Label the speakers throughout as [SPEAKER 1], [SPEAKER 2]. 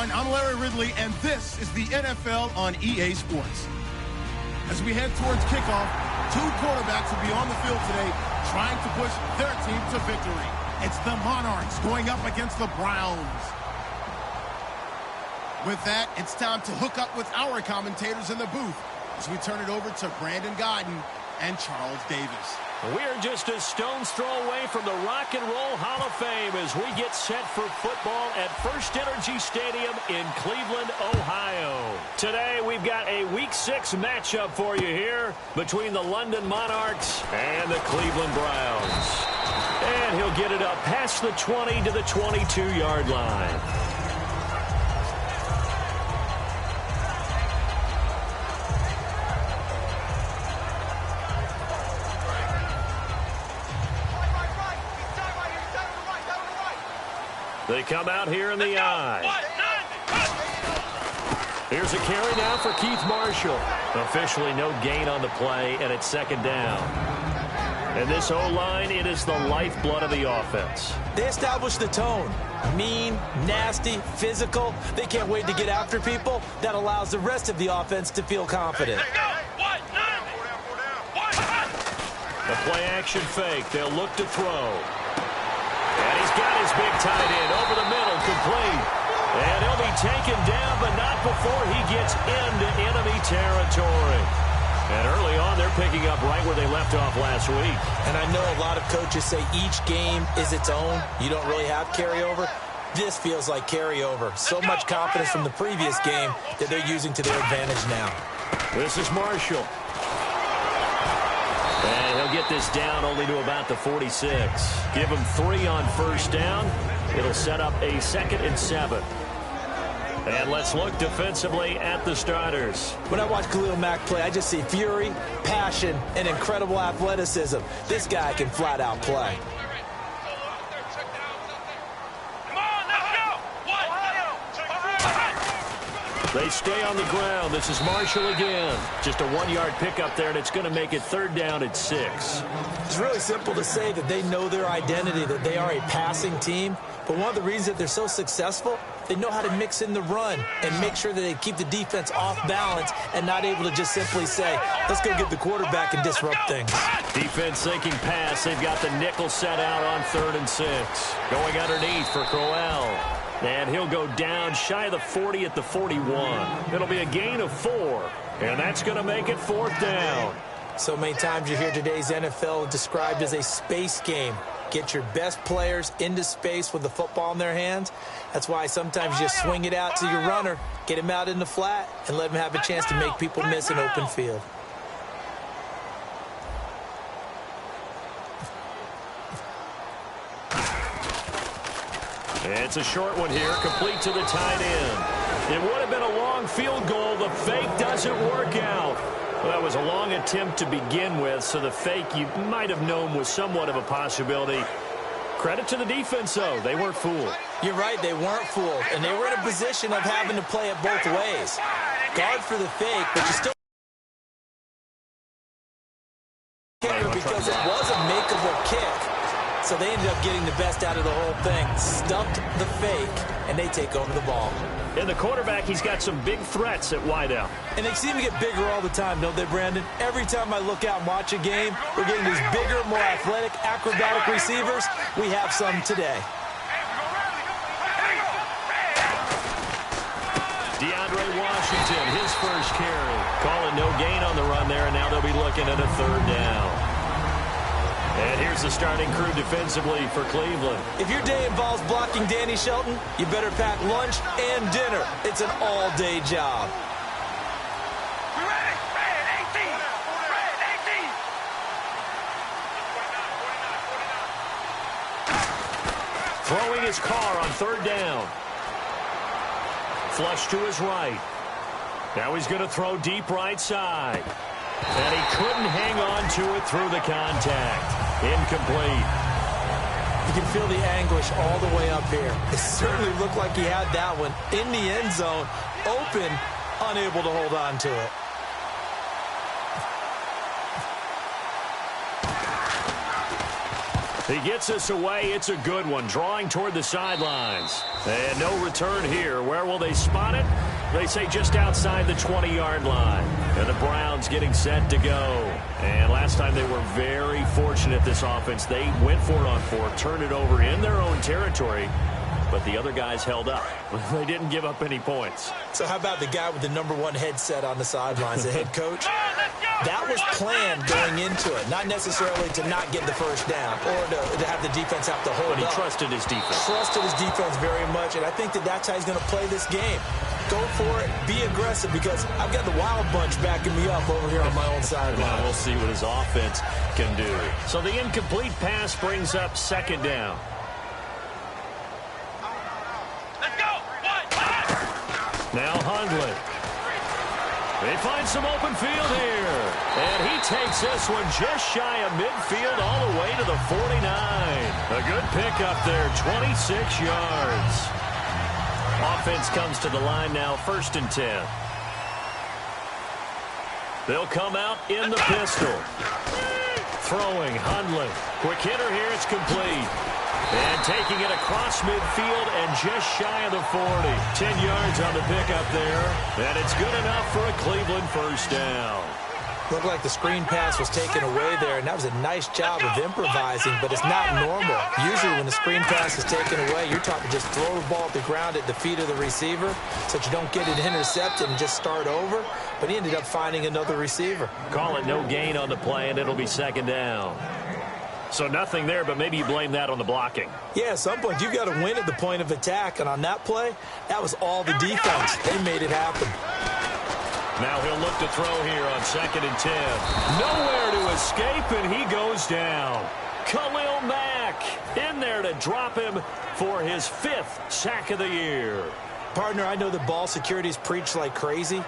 [SPEAKER 1] everyone. I'm Larry Ridley, and this is the NFL on EA Sports. As we head towards kickoff, two quarterbacks will be on the field today trying to push their team to victory. It's the Monarchs going up against the Browns. With that, it's time to hook up with our commentators in the booth as we turn it over to Brandon Godden and Charles Davis.
[SPEAKER 2] We're just a stone's throw away from the Rock and Roll Hall of Fame as we get set for football at First Energy Stadium in Cleveland, Ohio. Today, we've got a Week 6 matchup for you here between the London Monarchs and the Cleveland Browns. And he'll get it up past the 20 to the 22-yard line. They come out here in the eye. Here's a carry now for Keith Marshall. Officially no gain on the play, and it's second down. And this O-line, it is the lifeblood of the offense.
[SPEAKER 3] They established the tone. Mean, nasty, physical. They can't wait to get after people. That allows the rest of the offense to feel confident.
[SPEAKER 2] The play-action fake. They'll look to throw. And he's got his big tight end over the middle, complete. And he'll be taken down, but not before he gets into enemy territory. And early on, they're picking up right where they left off last week.
[SPEAKER 3] And I know a lot of coaches say each game is its own. You don't really have carryover. This feels like carryover. So much confidence from the previous game that they're using to their advantage now.
[SPEAKER 2] This is Marshall. And he'll get this down only to about the 46. Give him 3 on first down. It'll set up a 2nd and 7. And let's look defensively at the starters.
[SPEAKER 3] When I watch Khalil Mack play, I just see fury, passion, and incredible athleticism. This guy can flat out play.
[SPEAKER 2] They stay on the ground. This is Marshall again. Just a 1-yard pickup there, and it's going to make it 3rd down at 6.
[SPEAKER 3] It's really simple to say that they know their identity, that they are a passing team. But one of the reasons that they're so successful, they know how to mix in the run and make sure that they keep the defense off balance and not able to just simply say, let's go get the quarterback and disrupt things.
[SPEAKER 2] Defense thinking pass. They've got the nickel set out on 3rd and 6. Going underneath for Crowell. And he'll go down shy of the 40 at the 41. It'll be a gain of 4. And that's going to make it 4th down.
[SPEAKER 3] So many times you hear today's NFL described as a space game. Get your best players into space with the football in their hands. That's why sometimes you just swing it out to your runner, get him out in the flat, and let him have a chance to make people miss an open field.
[SPEAKER 2] It's a short one here, complete to the tight end. It would have been a long field goal. The fake doesn't work out. Well, that was a long attempt to begin with, so the fake you might have known was somewhat of a possibility. Credit to the defense, though. They weren't fooled.
[SPEAKER 3] You're right, they weren't fooled, and they were in a position of having to play it both ways. Guard for the fake, but you still because it was a makeable kick. So they ended up getting the best out of the whole thing. Stuffed the fake, and they take over the ball.
[SPEAKER 2] And the quarterback, he's got some big threats at wideout.
[SPEAKER 3] And they seem to get bigger all the time, don't they, Brandon? Every time I look out and watch a game, we're getting these bigger, more athletic, acrobatic receivers. We have some today.
[SPEAKER 2] DeAndre Washington, his first carry. Calling no gain on the run there, and now they'll be looking at a 3rd down. And here's the starting crew defensively for Cleveland.
[SPEAKER 3] If your day involves blocking Danny Shelton, you better pack lunch and dinner. It's an all-day job.
[SPEAKER 2] Throwing his car on 3rd down. Flush to his right. Now he's going to throw deep right side. And he couldn't hang on to it through the contact. Incomplete.
[SPEAKER 3] You can feel the anguish all the way up here. It certainly looked like he had that one in the end zone, open, unable to hold on to it.
[SPEAKER 2] He gets us away. It's a good one, drawing toward the sidelines. And no return here. Where will they spot it? They say just outside the 20-yard line. And the Browns getting set to go. And last time they were very fortunate, this offense. They went for it on fourth, turned it over in their own territory. But the other guys held up. They didn't give up any points.
[SPEAKER 3] So how about the guy with the #1 headset on the sidelines, the head coach? That was planned going into it, not necessarily to not get the first down or to have the defense have to hold up.
[SPEAKER 2] But he trusted his defense.
[SPEAKER 3] Trusted his defense very much, and I think that's how he's going to play this game. Go for it, be aggressive, because I've got the wild bunch backing me up over here on my own sideline.
[SPEAKER 2] We'll see what his offense can do. So the incomplete pass brings up second down. Now Hundley. They find some open field here. And he takes this one just shy of midfield all the way to the 49. A good pickup there, 26 yards. Offense comes to the line now, 1st and 10. They'll come out in the pistol. Throwing, Hundley. Quick hitter here, it's complete. And taking it across midfield and just shy of the 40. 10 yards on the pickup there. And it's good enough for a Cleveland first down.
[SPEAKER 3] Looked like the screen pass was taken away there, and that was a nice job of improvising, but it's not normal. Usually when the screen pass is taken away, you're taught to just throw the ball at the ground at the feet of the receiver so that you don't get it intercepted and just start over. But he ended up finding another receiver.
[SPEAKER 2] Call it no gain on the play, and it'll be second down. So nothing there, but maybe you blame that on the blocking.
[SPEAKER 3] Yeah, at some point, you've got to win at the point of attack. And on that play, that was all the defense. They made it happen.
[SPEAKER 2] Now he'll look to throw here on 2nd and 10. Nowhere to escape, and he goes down. Khalil Mack in there to drop him for his 5th sack of the year.
[SPEAKER 3] Partner, I know the ball security is preached like crazy,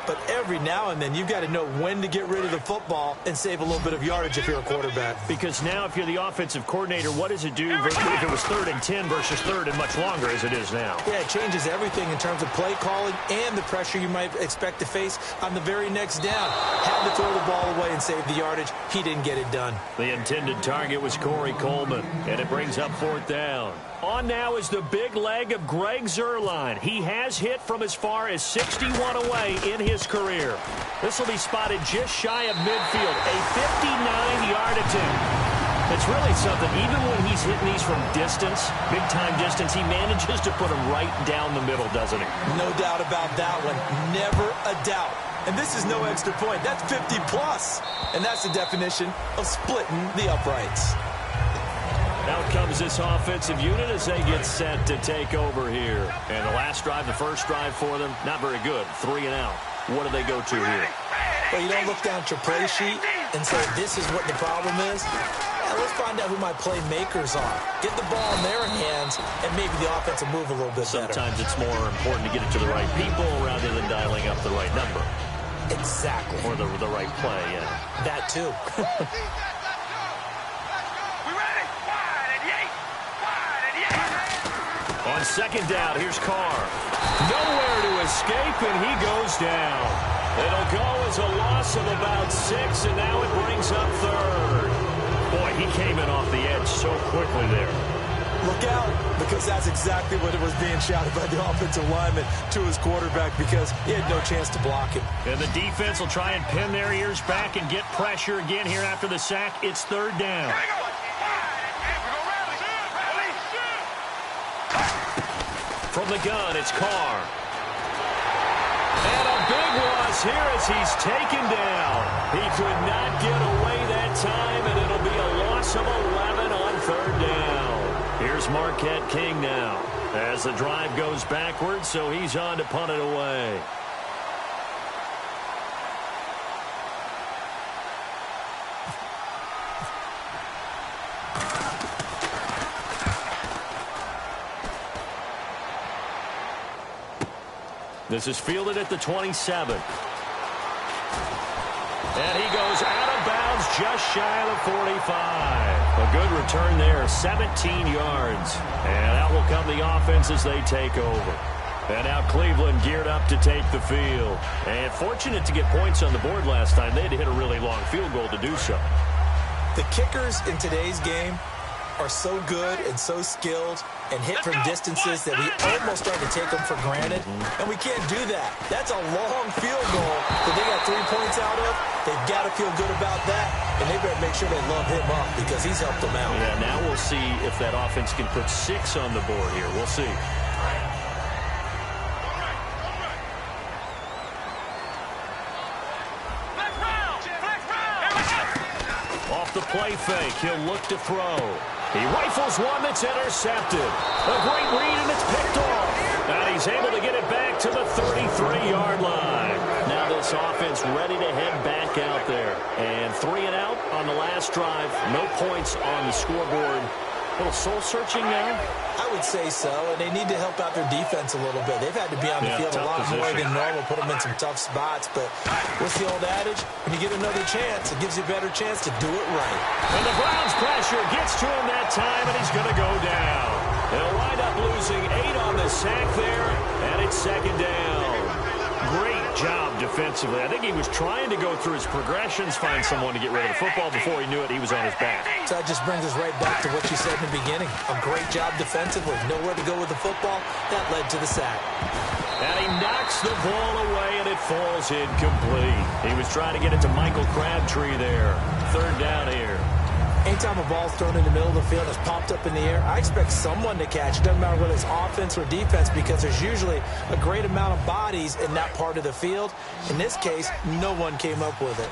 [SPEAKER 3] but every now and then you've got to know when to get rid of the football and save a little bit of yardage if you're a quarterback.
[SPEAKER 2] Because now if you're the offensive coordinator, what does it do if it was 3rd and 10 versus 3rd and much longer as it is now?
[SPEAKER 3] Yeah, it changes everything in terms of play calling and the pressure you might expect to face on the very next down. Had to throw the ball away and save the yardage. He didn't get it done.
[SPEAKER 2] The intended target was Corey Coleman, and it brings up 4th down. On now is the big leg of Greg Zuerlein. He has hit from as far as 61 away in his career. This will be spotted just shy of midfield. A 59-yard attempt. It's really something. Even when he's hitting these from distance, big-time distance, he manages to put them right down the middle, doesn't he?
[SPEAKER 3] No doubt about that one. Never a doubt. And this is no extra point. That's 50-plus. And that's the definition of splitting the uprights.
[SPEAKER 2] Out comes this offensive unit as they get set to take over here. And the last drive, the first drive for them, not very good. 3 and out. What do they go to here?
[SPEAKER 3] Well, you don't look down at your play sheet and say, this is what the problem is. Yeah, let's find out who my playmakers are. Get the ball in their hands, and maybe the offense will move a little bit better.
[SPEAKER 2] Sometimes it's more important to get it to the right people rather than dialing up the right number.
[SPEAKER 3] Exactly.
[SPEAKER 2] Or the right play, yeah.
[SPEAKER 3] That, too.
[SPEAKER 2] On 2nd down, here's Carr. Nowhere to escape, and he goes down. It'll go as a loss of about 6, and now it brings up 3rd. Boy, he came in off the edge so quickly there.
[SPEAKER 3] Look out, because that's exactly what it was being shouted by the offensive lineman to his quarterback, because he had no chance to block him.
[SPEAKER 2] And the defense will try and pin their ears back and get pressure again here after the sack. It's 3rd down. From the gun, it's Carr. And a big loss here as he's taken down. He could not get away that time, and it'll be a loss of 11 on 3rd down. Here's Marquette King now as the drive goes backwards, so he's on to punt it away. This is fielded at the 27. And he goes out of bounds just shy of the 45. A good return there, 17 yards. And out will come the offense as they take over. And now Cleveland geared up to take the field. And fortunate to get points on the board last time. They had to hit a really long field goal to do so.
[SPEAKER 3] The kickers in today's game are so good and so skilled and hit from distances that we almost start to take them for granted, and we can't do that. That's a long field goal that they got 3 points out of. They've got to feel good about that, and they better make sure they love him up because he's helped them out.
[SPEAKER 2] Yeah, now we'll see if that offense can put 6 on the board here. We'll see. Off the play fake, he'll look to throw. He rifles one that's intercepted. A great read, and it's picked off. And he's able to get it back to the 33-yard line. Now this offense ready to head back out there. And 3 and out on the last drive. No points on the scoreboard. A little soul-searching now?
[SPEAKER 3] I would say so, and they need to help out their defense a little bit. They've had to be on the field a lot more than normal, put them in some tough spots. But what's the old adage? When you get another chance, it gives you a better chance to do it right.
[SPEAKER 2] And the Browns pressure gets to him that time, and he's going to go down. They'll wind up losing 8 on the sack there, and it's 2nd down. Great job defensively. I think he was trying to go through his progressions, find someone to get rid of the football. Before he knew it, he was on his back.
[SPEAKER 3] So that just brings us right back to what you said in the beginning. A great job defensively. Nowhere to go with the football. That led to the sack.
[SPEAKER 2] And he knocks the ball away, and it falls incomplete. He was trying to get it to Michael Crabtree there. 3rd down here.
[SPEAKER 3] Anytime a ball's thrown in the middle of the field, it's popped up in the air, I expect someone to catch. It doesn't matter whether it's offense or defense because there's usually a great amount of bodies in that part of the field. In this case, no one came up with it.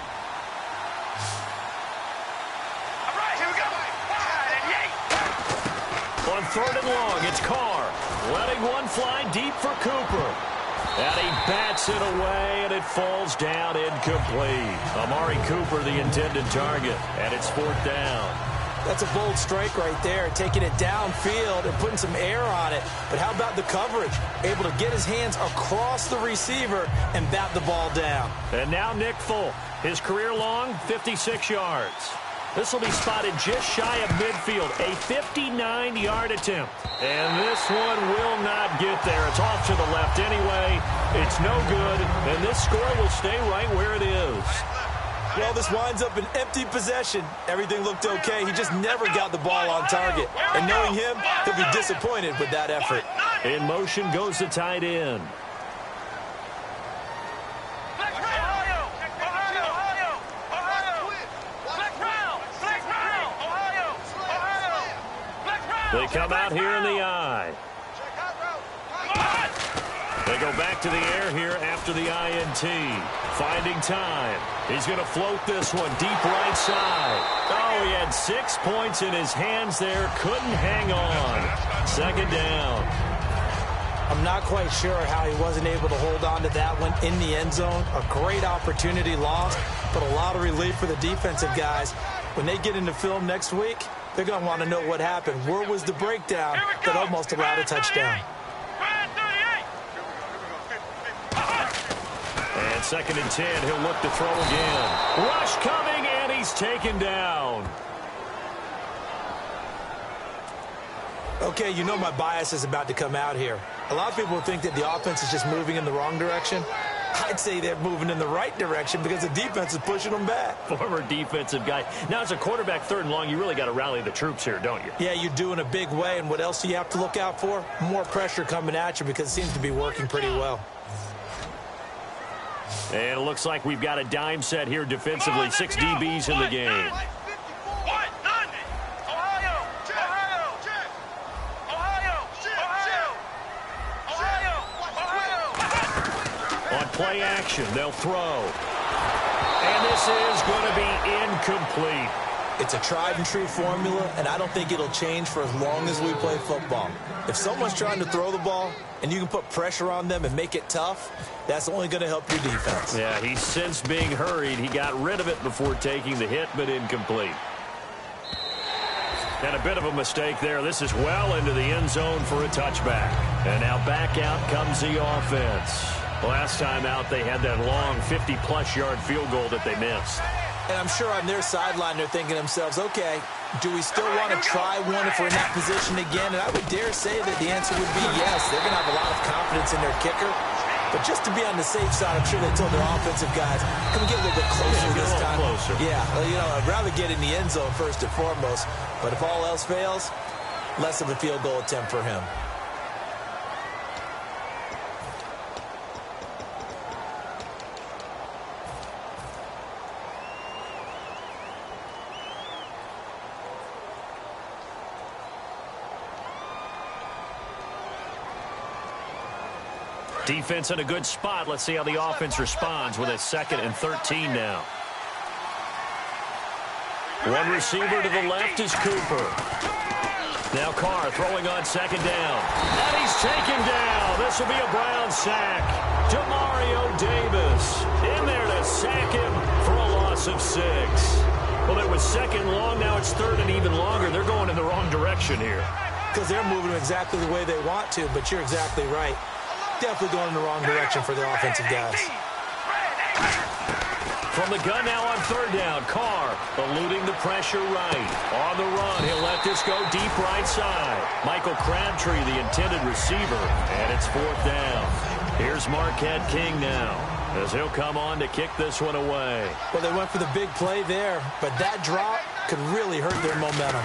[SPEAKER 2] All right, here we go. On 3rd and long, it's Carr. Letting one fly deep for Cooper. And he bats it away, and it falls down incomplete. Amari Cooper, the intended target, and it's 4th down.
[SPEAKER 3] That's a bold strike right there, taking it downfield and putting some air on it. But how about the coverage? Able to get his hands across the receiver and bat the ball down.
[SPEAKER 2] And now Nick Folk, his career long, 56 yards. This will be spotted just shy of midfield, a 59-yard attempt. And this one will not get there. It's off to the left anyway. It's no good, and this score will stay right where it is.
[SPEAKER 3] Well, this winds up an empty possession. Everything looked okay. He just never got the ball on target. And knowing him, he'll be disappointed with that effort.
[SPEAKER 2] In motion goes the tight end. They come out here in the eye. They go back to the air here after the INT. Finding time. He's going to float this one deep right side. Oh, he had 6 points in his hands there. Couldn't hang on. 2nd down.
[SPEAKER 3] I'm not quite sure how he wasn't able to hold on to that one in the end zone. A great opportunity lost, but a lot of relief for the defensive guys. When they get into film next week, they're going to want to know what happened. Where was the breakdown that almost allowed a touchdown?
[SPEAKER 2] And 2nd and 10, he'll look to throw again. Rush coming, and he's taken down.
[SPEAKER 3] Okay, you know my bias is about to come out here. A lot of people think that the offense is just moving in the wrong direction. I'd say they're moving in the right direction because the defense is pushing them back.
[SPEAKER 2] Former defensive guy. Now, as a quarterback 3rd and long, you really got to rally the troops here, don't you?
[SPEAKER 3] Yeah, you do in a big way. And what else do you have to look out for? More pressure coming at you because it seems to be working pretty well.
[SPEAKER 2] And it looks like we've got a dime set here defensively. 6 DBs in the game. On play action, they'll throw. And this is going to be incomplete.
[SPEAKER 3] It's a tried and true formula, and I don't think it'll change for as long as we play football. If someone's trying to throw the ball and you can put pressure on them and make it tough, that's only going to help your defense.
[SPEAKER 2] Yeah, he's since being hurried. He got rid of it before taking the hit, but incomplete. And a bit of a mistake there. This is well into the end zone for a touchback. And now back out comes the offense. Last time out, they had that long 50-plus yard field goal that they missed.
[SPEAKER 3] And I'm sure on their sideline, they're thinking to themselves, okay, do we still want to try one if we're in that position again? And I would dare say that the answer would be yes. They're going to have a lot of confidence in their kicker. But just to be on the safe side, I'm sure they told their offensive guys, can we get a little bit closer this time?
[SPEAKER 2] Closer.
[SPEAKER 3] Yeah, well, you know, I'd rather get in the end zone first and foremost. But if all else fails, less of a field goal attempt for him.
[SPEAKER 2] Defense in a good spot. Let's see how the offense responds with a 2nd and 13 now. One receiver to the left is Cooper. Now Carr throwing on 2nd down. And he's taken down. This will be a Brown sack. Demario Davis in there to sack him for a loss of 6. Well, it was 2nd long. Now it's 3rd and even longer. They're going in the wrong direction here.
[SPEAKER 3] Because they're moving exactly the way they want to, but you're exactly right. Definitely going in the wrong direction for their offensive guys.
[SPEAKER 2] From the gun now on 3rd down. Carr eluding the pressure right. On the run, he'll let this go deep right side. Michael Crabtree, the intended receiver, and it's 4th down. Here's Marquette King now, as he'll come on to kick this one away.
[SPEAKER 3] Well, they went for the big play there, but that drop could really hurt their momentum.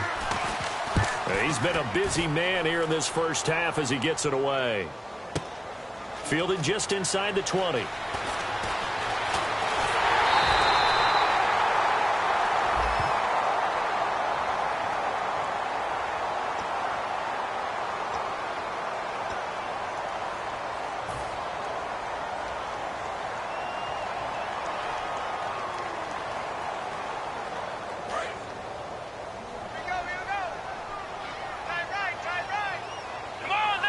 [SPEAKER 2] He's been a busy man here in this first half as he gets it away. Fielded just inside the 20.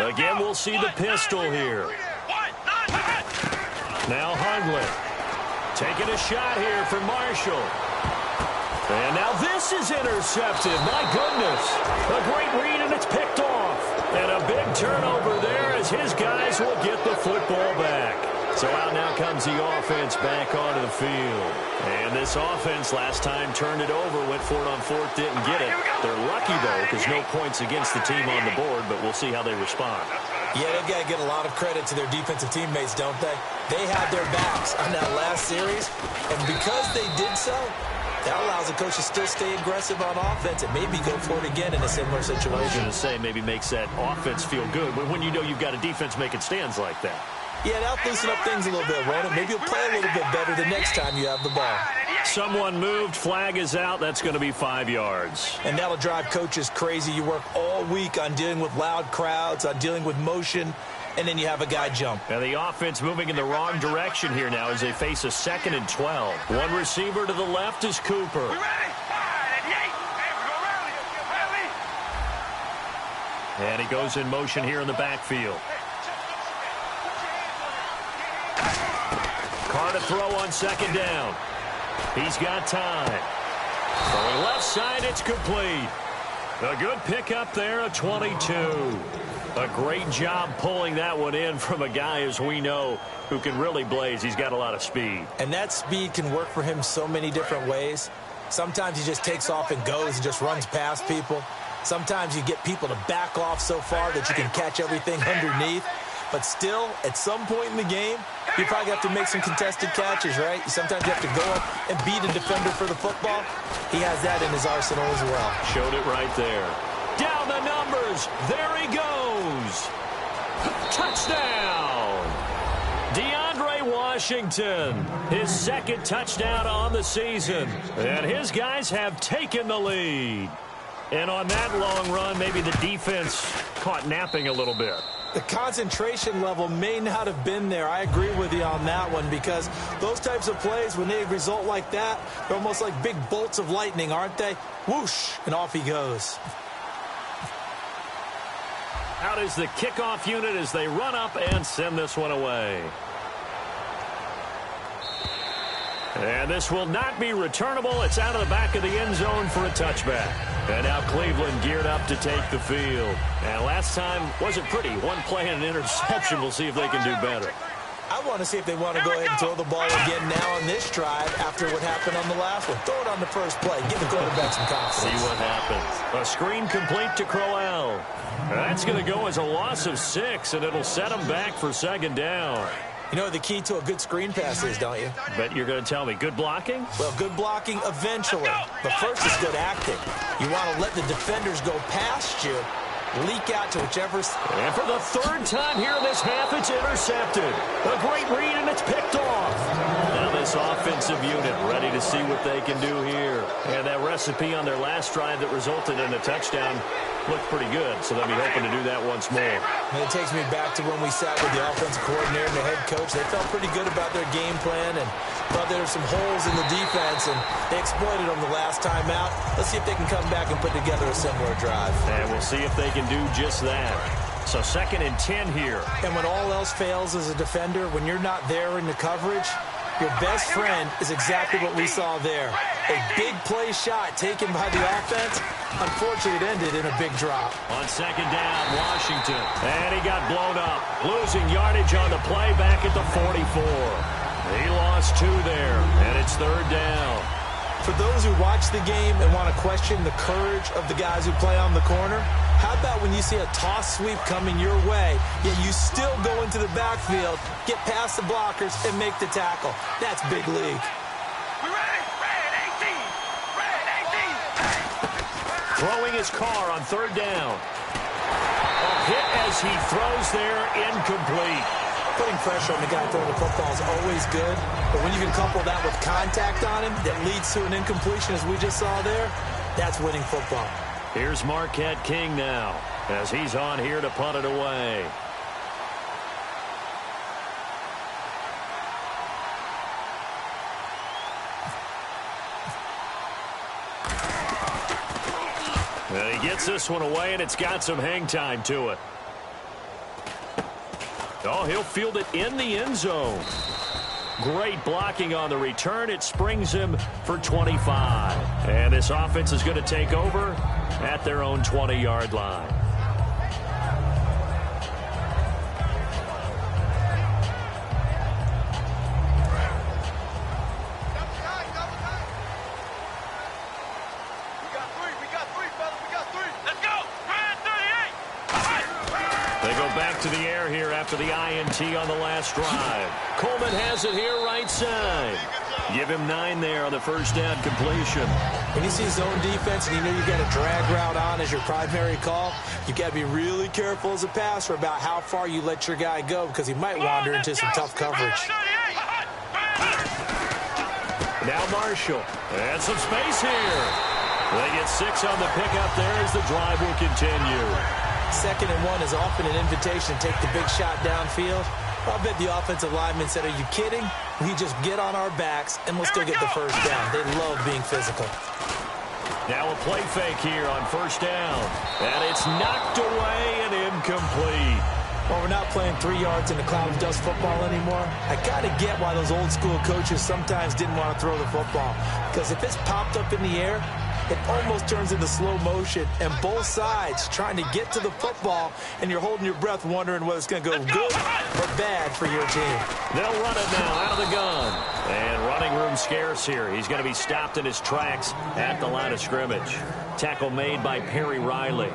[SPEAKER 2] Again, we'll see the pistol here. Now Hundley taking a shot here for Marshall. And now this is intercepted. My goodness. A great read, and it's picked off. And a big turnover there as his guys will get the football back. So out now comes the offense back onto the field. And this offense last time turned it over, went for it on 4th, didn't get it. They're lucky, though, because no points against the team on the board, but we'll see how they respond.
[SPEAKER 3] Yeah, they've got to get a lot of credit to their defensive teammates, don't they? They had their backs on that last series, and because they did so, that allows the coach to still stay aggressive on offense and maybe go for it again in a similar situation.
[SPEAKER 2] I was going to say maybe makes that offense feel good, but when you know you've got a defense making stands like that.
[SPEAKER 3] Yeah, that'll loosen up things a little bit, won't it? Maybe you'll play a little bit better the next time you have the ball.
[SPEAKER 2] Someone moved, flag is out. That's going to be 5 yards.
[SPEAKER 3] And that'll drive coaches crazy. You work all week on dealing with loud crowds, on dealing with motion, and then you have a guy jump.
[SPEAKER 2] And the offense moving in the wrong direction here now as they face a 2nd and 12. One receiver to the left is Cooper. And he goes in motion here in the backfield. Carr to throw on 2nd down. He's got time. Throwing left side, it's complete. A good pickup there, a 22. A great job pulling that one in from a guy, as we know, who can really blaze. He's got a lot of speed.
[SPEAKER 3] And that speed can work for him so many different ways. Sometimes he just takes off and goes and just runs past people. Sometimes you get people to back off so far that you can catch everything underneath. But still, at some point in the game, you probably have to make some contested catches, right? Sometimes you have to go up and beat a defender for the football. He has that in his arsenal as well.
[SPEAKER 2] Showed it right there. Down the numbers. There he goes. Touchdown. DeAndre Washington, his 2nd touchdown on the season. And his guys have taken the lead. And on that long run, maybe the defense caught napping a little bit.
[SPEAKER 3] The concentration level may not have been there. I agree with you on that one, because those types of plays, when they result like that, they're almost like big bolts of lightning, aren't they? Whoosh, and off he goes.
[SPEAKER 2] Out is the kickoff unit as they run up and send this one away. And this will not be returnable. It's out of the back of the end zone for a touchback. And now Cleveland geared up to take the field. And last time wasn't pretty. One play and an interception. We'll see if they can do better.
[SPEAKER 3] I want to see if they want to go ahead and throw the ball again now on this drive after what happened on the last one. Throw it on the first play. Give the quarterback some confidence.
[SPEAKER 2] See what happens. A screen complete to Crowell. That's going to go as a loss of 6, and it'll set them back for 2nd down.
[SPEAKER 3] You know what the key to a good screen pass is, don't you?
[SPEAKER 2] Bet you're going to tell me. Good blocking?
[SPEAKER 3] Well, good blocking eventually. But first is good acting. You want to let the defenders go past you, leak out to whichever...
[SPEAKER 2] And for the third time here in this half, it's intercepted. A great read, and it's picked off. Now this offensive unit ready to see what they can do here. And that recipe on their last drive that resulted in a touchdown looked pretty good, so they'll be hoping to do that once more.
[SPEAKER 3] And it takes me back to when we sat with the offensive coordinator and the head coach. They felt pretty good about their game plan and thought there were some holes in the defense, and they exploited them the last time out. Let's see if they can come back and put together a similar drive.
[SPEAKER 2] And we'll see if they can do just that. So 2nd and 10 here.
[SPEAKER 3] And when all else fails as a defender, when you're not there in the coverage, your best friend is exactly what we saw there. A big play shot taken by the offense. Unfortunately, it ended in a big drop.
[SPEAKER 2] On 2nd down, Washington. And he got blown up. Losing yardage on the play back at the 44. He lost 2 there, and it's 3rd down.
[SPEAKER 3] For those who watch the game and want to question the courage of the guys who play on the corner, how about when you see a toss sweep coming your way, yet you still go into the backfield, get past the blockers, and make the tackle? That's big league.
[SPEAKER 2] Throwing his car on 3rd down. A hit as he throws there, incomplete.
[SPEAKER 3] Putting pressure on the guy throwing the football is always good, but when you can couple that with contact on him that leads to an incompletion, as we just saw there, that's winning football.
[SPEAKER 2] Here's Marquette King now, as he's on here to punt it away. And he gets this one away, and it's got some hang time to it. Oh, he'll field it in the end zone. Great blocking on the return. It springs him for 25. And this offense is going to take over at their own 20-yard line. To the air here after the INT on the last drive. Coleman has it here right side. Give him 9 there on the 1st down completion.
[SPEAKER 3] When you see zone defense and you know you got a drag route on as your primary call, you got to be really careful as a passer about how far you let your guy go, because he might wander into some tough coverage.
[SPEAKER 2] Now Marshall. And some space here. They get 6 on the pickup there as the drive will continue.
[SPEAKER 3] 2nd and 1 is often an invitation to take the big shot downfield. I'll bet the offensive lineman said, "Are you kidding? We just get on our backs and let's go get the 1st down." They love being physical.
[SPEAKER 2] Now a play fake here on 1st down. And it's knocked away and incomplete.
[SPEAKER 3] Well, we're not playing 3 yards in a cloud of dust football anymore. I kind of get why those old school coaches sometimes didn't want to throw the football. Because if it's popped up in the air, it almost turns into slow motion, and both sides trying to get to the football, and you're holding your breath wondering whether it's going to go good or bad for your team.
[SPEAKER 2] They'll run it now out of the gun. And running room scarce here. He's going to be stopped in his tracks at the line of scrimmage. Tackle made by Perry Riley.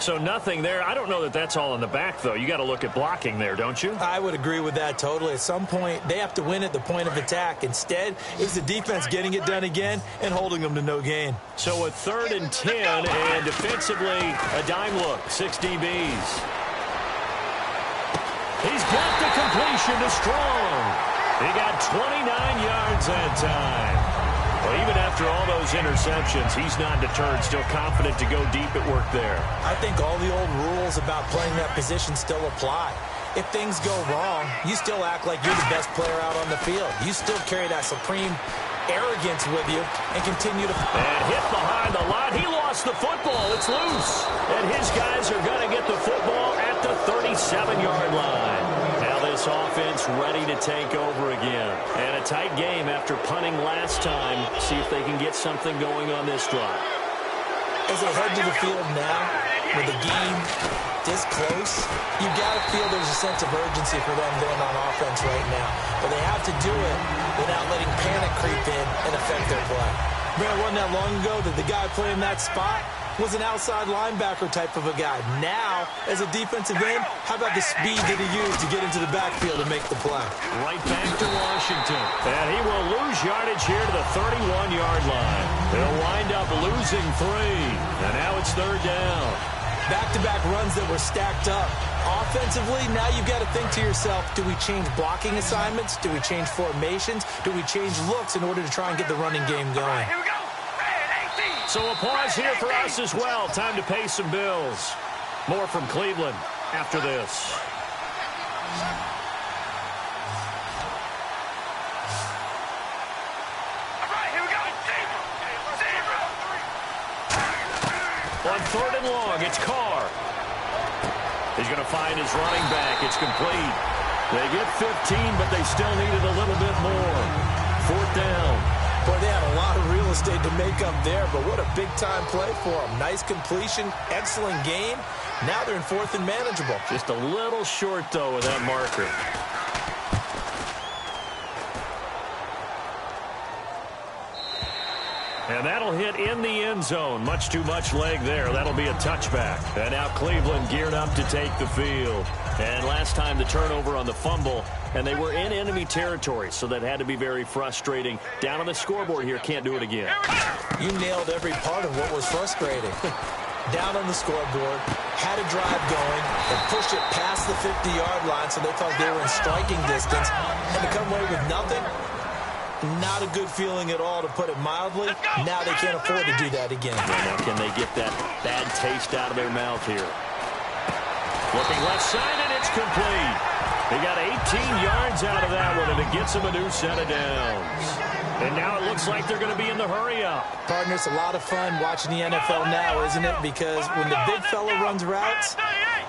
[SPEAKER 2] So nothing there. I don't know that that's all in the back, though. You got to look at blocking there, don't you?
[SPEAKER 3] I would agree with that totally. At some point, they have to win at the point of attack. Instead, it's the defense getting it done again and holding them to no gain.
[SPEAKER 2] So a 3rd and 10, and defensively, a dime look. 6 DBs. He's got the completion to Strong. He got 29 yards that time. Well, even after all those interceptions, he's not deterred, still confident to go deep at work there.
[SPEAKER 3] I think all the old rules about playing that position still apply. If things go wrong, you still act like you're the best player out on the field. You still carry that supreme arrogance with you and continue to...
[SPEAKER 2] And hit behind the line. He lost the football. It's loose. And his guys are going to get the football at the 37-yard line. Now this offense ready to take over again. And a tight game after punting last time. See if they can get something going on this drive.
[SPEAKER 3] As they head to the field now, with the game this close, you got to feel there's a sense of urgency for them going on offense right now. But they have to do it without letting panic creep in and affect their play. Man, it wasn't that long ago that the guy playing that spot was an outside linebacker type of a guy. Now, as a defensive end, how about the speed that he used to get into the backfield and make the play?
[SPEAKER 2] Right back to Washington. And he will lose yardage here to the 31-yard line. He'll wind up losing 3. And now it's 3rd down.
[SPEAKER 3] Back-to-back runs that were stacked up. Offensively, now you've got to think to yourself, do we change blocking assignments? Do we change formations? Do we change looks in order to try and get the running game going?
[SPEAKER 4] Here we go.
[SPEAKER 2] So a pause here for us as well. Time to pay some bills. More from Cleveland after this.
[SPEAKER 4] All right, here we go.
[SPEAKER 2] On 3rd and long, it's Carr. He's going to find his running back. It's complete. They get 15, but they still needed a little bit more. 4th down.
[SPEAKER 3] Boy, they had a lot of real estate to make up there, but what a big-time play for them. Nice completion, excellent game. Now they're in 4th and manageable.
[SPEAKER 2] Just a little short, though, with that marker. And that'll hit in the end zone. Much too much leg there. That'll be a touchback. And now Cleveland geared up to take the field. And last time the turnover on the fumble, and they were in enemy territory, so that had to be very frustrating. Down on the scoreboard here, can't do it again.
[SPEAKER 3] You nailed every part of what was frustrating. Down on the scoreboard, had a drive going, and pushed it past the 50-yard line so they thought they were in striking distance, and to come away with nothing, not a good feeling at all, to put it mildly. Now they can't afford to do that again.
[SPEAKER 2] Yeah, now can they get that bad taste out of their mouth here? Looking left side, and it's complete. He got 18 yards out of that one, and it gets him a new set of downs. And now it looks like they're going to be in the hurry-up.
[SPEAKER 3] Partner, it's a lot of fun watching the NFL now, isn't it? Because when the big fella runs routes,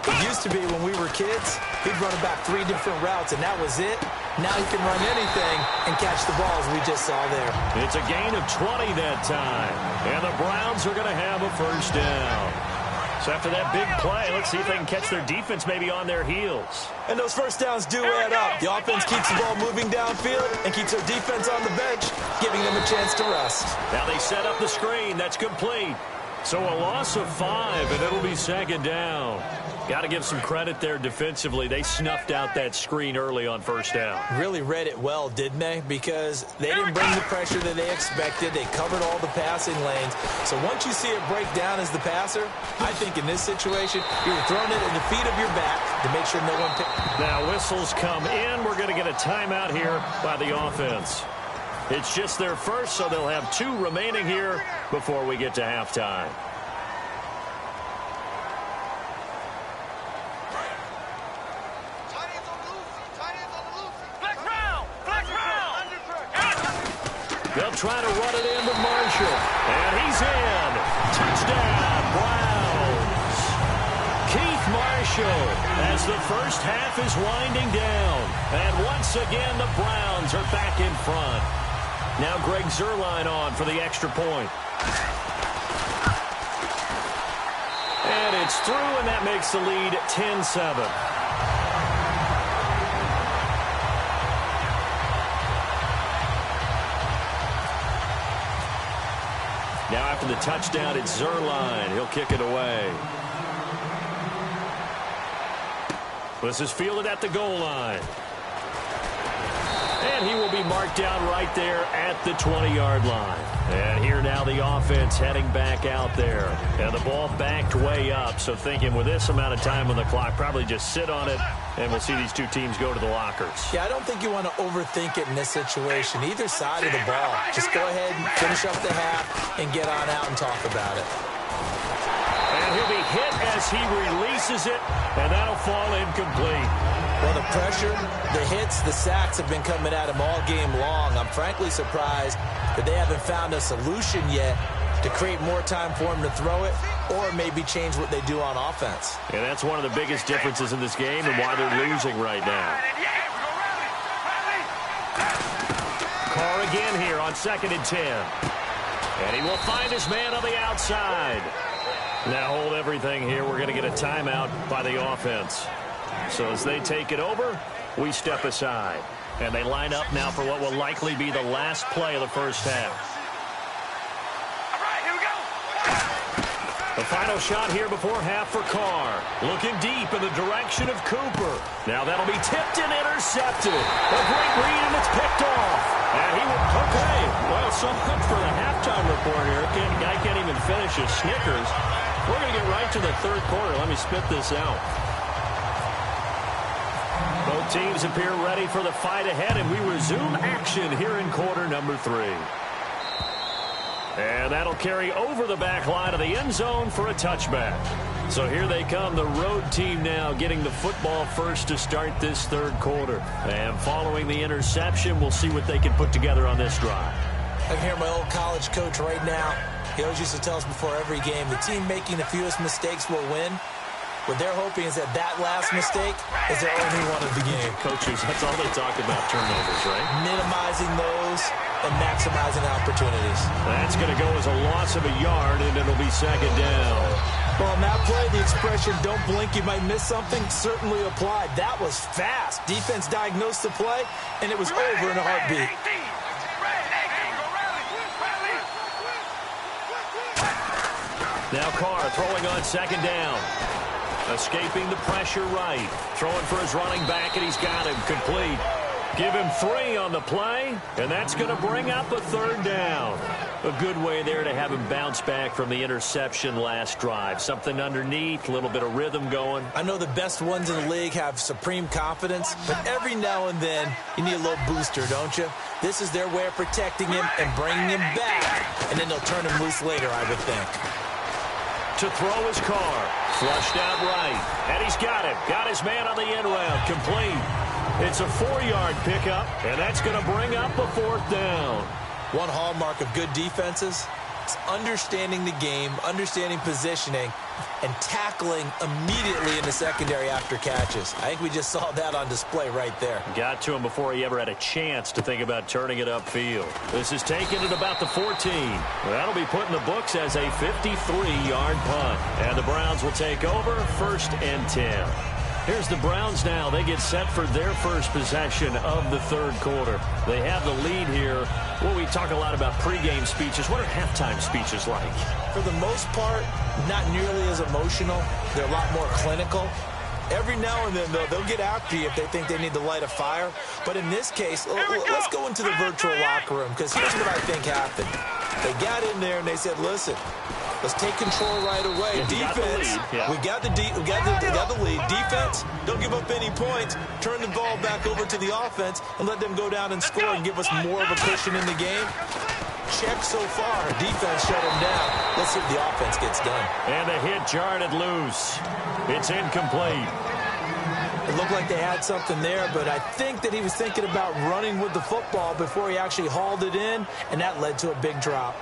[SPEAKER 3] it used to be when we were kids, he'd run about 3 different routes, and that was it. Now he can run anything and catch the balls we just saw there.
[SPEAKER 2] It's a gain of 20 that time. And the Browns are going to have a 1st down. So after that big play, let's see if they can catch their defense maybe on their heels.
[SPEAKER 3] And those 1st downs do add up. The offense keeps the ball moving downfield and keeps their defense on the bench, giving them a chance to rest.
[SPEAKER 2] Now they set up the screen. That's complete. So a loss of 5, and it'll be 2nd down. Got to give some credit there defensively. They snuffed out that screen early on 1st down.
[SPEAKER 3] Really read it well, didn't they? Because they didn't bring the pressure that they expected. They covered all the passing lanes. So once you see it break down as the passer, I think in this situation, you're throwing it at the feet of your back to make sure no one picks.
[SPEAKER 2] Now whistles come in. We're going to get a timeout here by the offense. It's just their first, so they'll have 2 remaining here before we get to halftime. They'll try to run it in with Marshall. And he's in. Touchdown, Browns. Keith Marshall as the first half is winding down. And once again, the Browns are back in front. Now Greg Zuerlein on for the extra point. And it's through, and that makes the lead 10-7. Now after the touchdown, it's Zuerlein. He'll kick it away. This is fielded at the goal line. And he will be marked down right there at the 20-yard line. And here now the offense heading back out there. And the ball backed way up. So thinking with this amount of time on the clock, probably just sit on it, and we'll see these 2 teams go to the lockers.
[SPEAKER 3] Yeah, I don't think you want to overthink it in this situation. Either side of the ball. Just go ahead and finish up the half and get on out and talk about it.
[SPEAKER 2] And he'll be hit as he releases it, and that'll fall incomplete.
[SPEAKER 3] Well, the pressure, the hits, the sacks have been coming at him all game long. I'm frankly surprised that they haven't found a solution yet to create more time for him to throw it or maybe change what they do on offense.
[SPEAKER 2] And that's one of the biggest differences in this game and why they're losing right now. Carr again here on 2nd and 10. And he will find his man on the outside. Now hold everything here. We're going to get a timeout by the offense. So as they take it over, we step aside. And they line up now for what will likely be the last play of the first half.
[SPEAKER 4] All right, here we go.
[SPEAKER 2] The final shot here before half for Carr. Looking deep in the direction of Cooper. Now that'll be tipped and intercepted. A great read, and it's picked off. And he will, okay. Well, so much for the halftime report here. Guy can't even finish his Snickers. We're going to get right to the third quarter. Let me spit this out. Both teams appear ready for the fight ahead, and we resume action here in quarter number 3. And that'll carry over the back line of the end zone for a touchback. So here they come, the road team now getting the football first to start this third quarter. And following the interception, we'll see what they can put together on this drive.
[SPEAKER 3] I can hear my old college coach right now. He always used to tell us before every game, the team making the fewest mistakes will win. What they're hoping is that last mistake is their only one of the game.
[SPEAKER 2] Coaches, that's all they talk about, turnovers, right?
[SPEAKER 3] Minimizing those and maximizing opportunities.
[SPEAKER 2] That's going to go as a loss of a yard, and it'll be second down.
[SPEAKER 3] Well, on that play, the expression, don't blink, you might miss something, certainly applied. That was fast. Defense diagnosed the play, and it was over in a heartbeat.
[SPEAKER 2] Now Carr throwing on second down. Escaping the pressure right. Throwing for his running back, and he's got him complete. Give him 3 on the play, and that's going to bring up a third down. A good way there to have him bounce back from the interception last drive. Something underneath, a little bit of rhythm going.
[SPEAKER 3] I know the best ones in the league have supreme confidence, but every now and then you need a little booster, don't you? This is their way of protecting him and bringing him back, and then they'll turn him loose later, I would think.
[SPEAKER 2] To throw his Carr. Flushed out right. And he's got it. Got his man on the end round. Complete. It's a 4-yard pickup, and that's going to bring up a fourth down.
[SPEAKER 3] One hallmark of good defenses is understanding the game, understanding positioning, and tackling immediately in the secondary after catches. I think we just saw that on display right there.
[SPEAKER 2] Got to him before he ever had a chance to think about turning it upfield. This is taken at about the 14. That'll be put in the books as a 53-yard punt. And the Browns will take over, 1st and 10. Here's the Browns now. They get set for their first possession of the third quarter. They have the lead here. Well, we talk a lot about pregame speeches. What are halftime speeches like?
[SPEAKER 3] For the most part, not nearly as emotional. They're a lot more clinical. Every now and then, though, they'll get after you if they think they need to light a fire. But in this case, let's go into the virtual locker room, because here's what I think happened. They got in there and they said, listen, let's take control right away. Defense, we got the lead. Defense, don't give up any points. Turn the ball back over to the offense and let them go down and score and give us more of a cushion in the game. Check so far. Defense shut him down. Let's see if the offense gets done.
[SPEAKER 2] And the hit jarred it loose. It's incomplete.
[SPEAKER 3] It looked like they had something there, but I think that he was thinking about running with the football before he actually hauled it in, and that led to a big drop.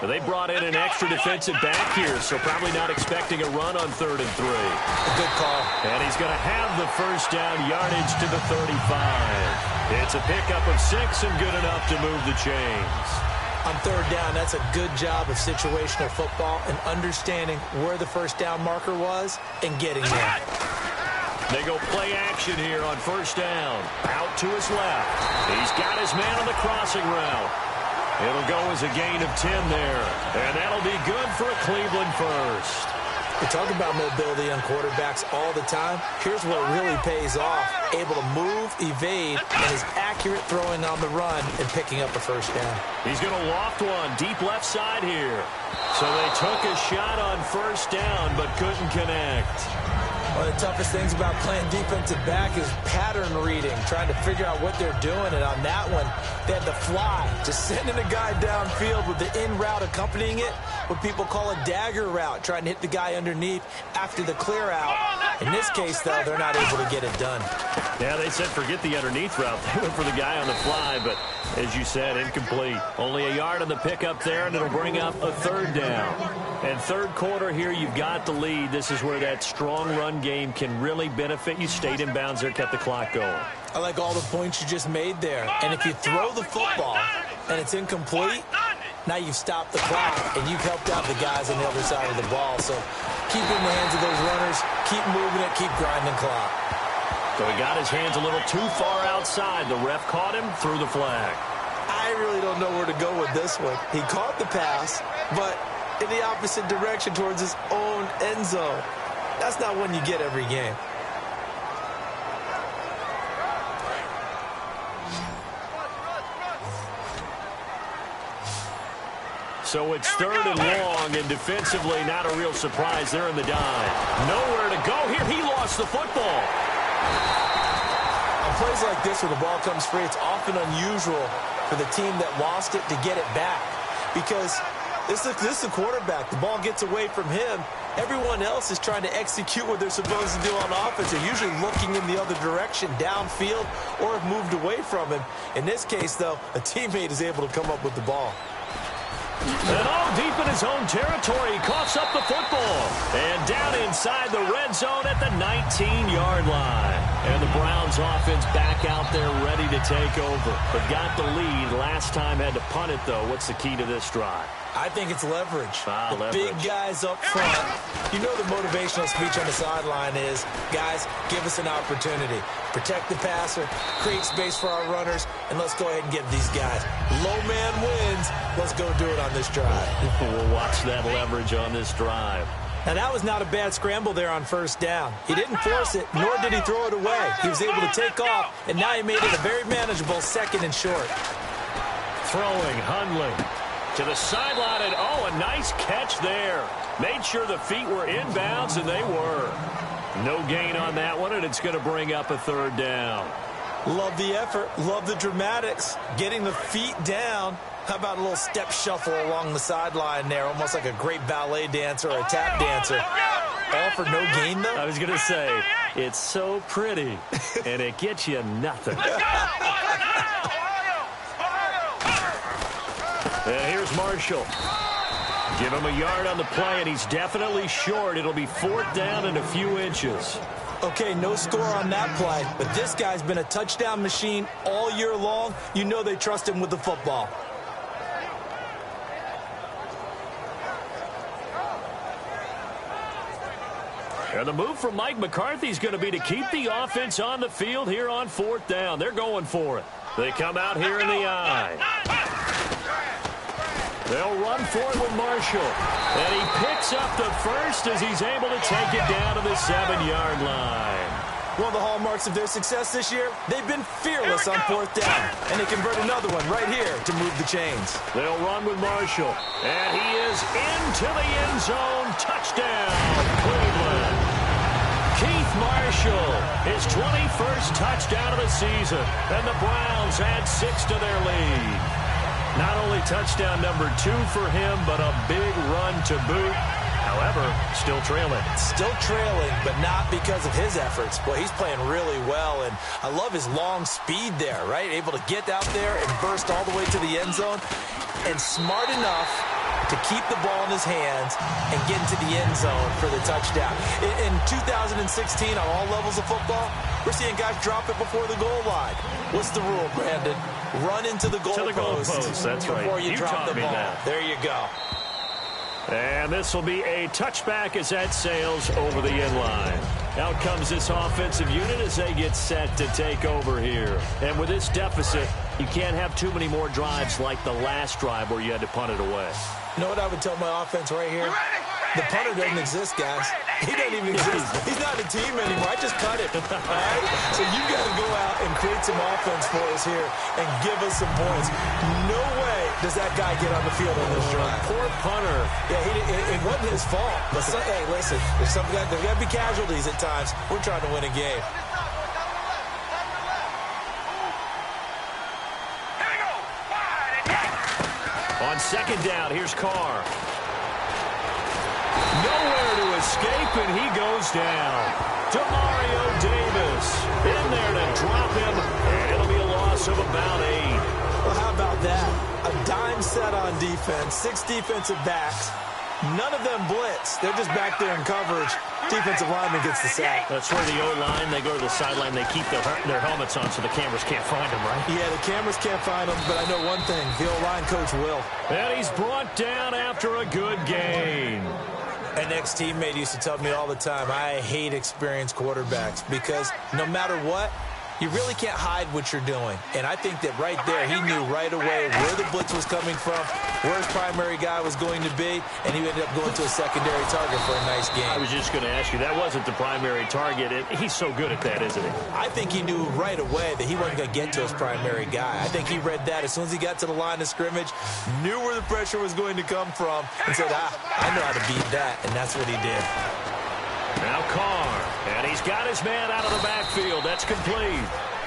[SPEAKER 2] They brought in an extra defensive back here, so probably not expecting a run on 3rd and 3.
[SPEAKER 3] A good call.
[SPEAKER 2] And he's going to have the first down, yardage to the 35. It's a pickup of 6 and good enough to move the chains.
[SPEAKER 3] On 3rd down, that's a good job of situational football and understanding where the first down marker was and getting there.
[SPEAKER 2] They go play action here on 1st down. Out to his left. He's got his man on the crossing route. It'll go as a gain of 10 there. And that'll be good for a Cleveland first.
[SPEAKER 3] We talk about mobility on quarterbacks all the time. Here's what really pays off. Able to move, evade, and is accurate throwing on the run and picking up a first down.
[SPEAKER 2] He's going to loft one deep left side here. So they took a shot on 1st down but couldn't connect.
[SPEAKER 3] One of the toughest things about playing defensive back is pattern reading, trying to figure out what they're doing. And on that one, they had the fly, just sending a guy downfield with the in route accompanying it, what people call a dagger route, trying to hit the guy underneath after the clear out. In this case, though, they're not able to get it done.
[SPEAKER 2] Yeah, they said forget the underneath route. They went for the guy on the fly, but as you said, incomplete. Only a yard on the pickup there, and it'll bring up a 3rd down. And third quarter here, you've got the lead. This is where that strong run game can really benefit you. Stayed in bounds there, kept the clock going.
[SPEAKER 3] I like all the points you just made there. And if you throw the football and it's incomplete, Now you've stopped the clock, and you've helped out the guys on the other side of the ball. So keep in the hands of those runners, keep moving it, keep grinding clock.
[SPEAKER 2] So he got his hands a little too far outside. The ref caught him, threw the flag.
[SPEAKER 3] I really don't know where to go with this one. He caught the pass, but in the opposite direction towards his own end zone. That's not one you get every game.
[SPEAKER 2] So it's 3rd and long, and defensively, not a real surprise. They're in the dive. Nowhere to go here. He lost the football.
[SPEAKER 3] On plays like this where the ball comes free, it's often unusual for the team that lost it to get it back. Because this is a quarterback. The ball gets away from him. Everyone else is trying to execute what they're supposed to do on offense. They're usually looking in the other direction, downfield, or have moved away from him. In this case, though, a teammate is able to come up with the ball.
[SPEAKER 2] And all deep in his own territory, he coughs up the football. And down inside the red zone at the 19-yard line. And the Browns offense back out there ready to take over. But got the lead. Last time had to punt it, though. What's the key to this drive?
[SPEAKER 3] I think it's leverage.
[SPEAKER 2] Leverage.
[SPEAKER 3] Big guys up front. You know the motivational speech on the sideline is, guys, give us an opportunity. Protect the passer, create space for our runners, and let's go ahead and get these guys. Low man wins. Let's go do it on this drive.
[SPEAKER 2] We'll watch that leverage on this drive.
[SPEAKER 3] Now, that was not a bad scramble there on 1st down. He didn't force it, nor did he throw it away. He was able to take off, and now he made it a very manageable 2nd and short.
[SPEAKER 2] Throwing, Hundley. To the sideline, and a nice catch there. Made sure the feet were inbounds, and they were. No gain on that one, and it's going to bring up a 3rd down.
[SPEAKER 3] Love the effort. Love the dramatics. Getting the feet down. How about a little step shuffle along the sideline there, almost like a great ballet dancer or a tap dancer. All for no gain, though?
[SPEAKER 2] I was going to say, it's so pretty, and it gets you nothing. And here's Marshall. Give him a yard on the play, and he's definitely short. It'll be 4th down and a few inches.
[SPEAKER 3] Okay, no score on that play, but this guy's been a touchdown machine all year long. You know they trust him with the football.
[SPEAKER 2] And the move from Mike McCarthy is going to be to keep the offense on the field here on 4th down. They're going for it. They come out here in the eye. They'll run for it with Marshall. And he picks up the first as he's able to take it down to the 7-yard line.
[SPEAKER 3] One of the hallmarks of their success this year, they've been fearless on 4th down. And they convert another one right here to move the chains.
[SPEAKER 2] They'll run with Marshall. And he is into the end zone. Touchdown, Cleveland. Keith Marshall, his 21st touchdown of the season. And the Browns add 6 to their lead. Not only touchdown number 2 for him, but a big run to boot. However, still trailing.
[SPEAKER 3] Still trailing, but not because of his efforts. Well, he's playing really well, and I love his long speed there, right? Able to get out there and burst all the way to the end zone, and smart enough to keep the ball in his hands and get into the end zone for the touchdown. In 2016, on all levels of football, we're seeing guys drop it before the goal line. What's the rule, Brandon? Run into the goalpost.
[SPEAKER 2] That's right.
[SPEAKER 3] Before you drop the ball.
[SPEAKER 2] That.
[SPEAKER 3] There you go.
[SPEAKER 2] And this will be a touchback as that sails over the end line. Out comes this offensive unit as they get set to take over here. And with this deficit, you can't have too many more drives like the last drive where you had to punt it away.
[SPEAKER 3] You know what I would tell my offense right here? The punter doesn't exist, guys. He doesn't even exist. He's not a team anymore. I just cut it. All right? So you got to go out and create some offense for us here and give us some points. No way does that guy get on the field on this drive.
[SPEAKER 2] Poor punter.
[SPEAKER 3] Yeah, it wasn't his fault. But hey, listen, there's got to be casualties at times. We're trying to win a game.
[SPEAKER 2] On 2nd down, here's Carr. Nowhere to escape, and he goes down. Demario Davis in there to drop him, and it'll be a loss of about 8.
[SPEAKER 3] Well, how about that? A dime set on defense, 6 defensive backs. None of them blitz. They're just back there in coverage. Defensive lineman gets the sack.
[SPEAKER 2] That's where the O-line, they go to the sideline, they keep their helmets on so the cameras can't find them, right?
[SPEAKER 3] Yeah, the cameras can't find them, but I know one thing. The O-line coach will.
[SPEAKER 2] And he's brought down after a good gain.
[SPEAKER 3] An ex-teammate used to tell me all the time, I hate experienced quarterbacks because no matter what, you really can't hide what you're doing. And I think that right there, he knew right away where the blitz was coming from, where his primary guy was going to be, and he ended up going to a secondary target for a nice game.
[SPEAKER 2] I was just going to ask you, that wasn't the primary target. He's so good at that, isn't he?
[SPEAKER 3] I think he knew right away that he wasn't going to get to his primary guy. I think he read that as soon as he got to the line of scrimmage, knew where the pressure was going to come from, and said, I know how to beat that, and that's what he did.
[SPEAKER 2] Now Carr, and he's got his man out of the backfield. That's complete.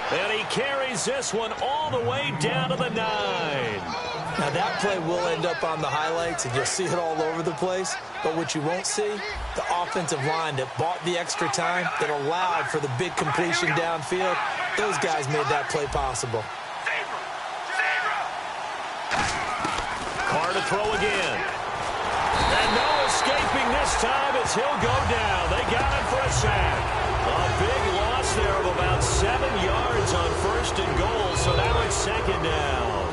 [SPEAKER 2] And he carries this one all the way down to the 9.
[SPEAKER 3] Now that play will end up on the highlights, and you'll see it all over the place. But what you won't see, the offensive line that bought the extra time, that allowed for the big completion downfield, those guys made that play possible.
[SPEAKER 2] Carr to throw again. And no escaping this time as he'll go down. They got him for a sack. A big loss there of about 7 yards on 1st and goal, so now it's 2nd down.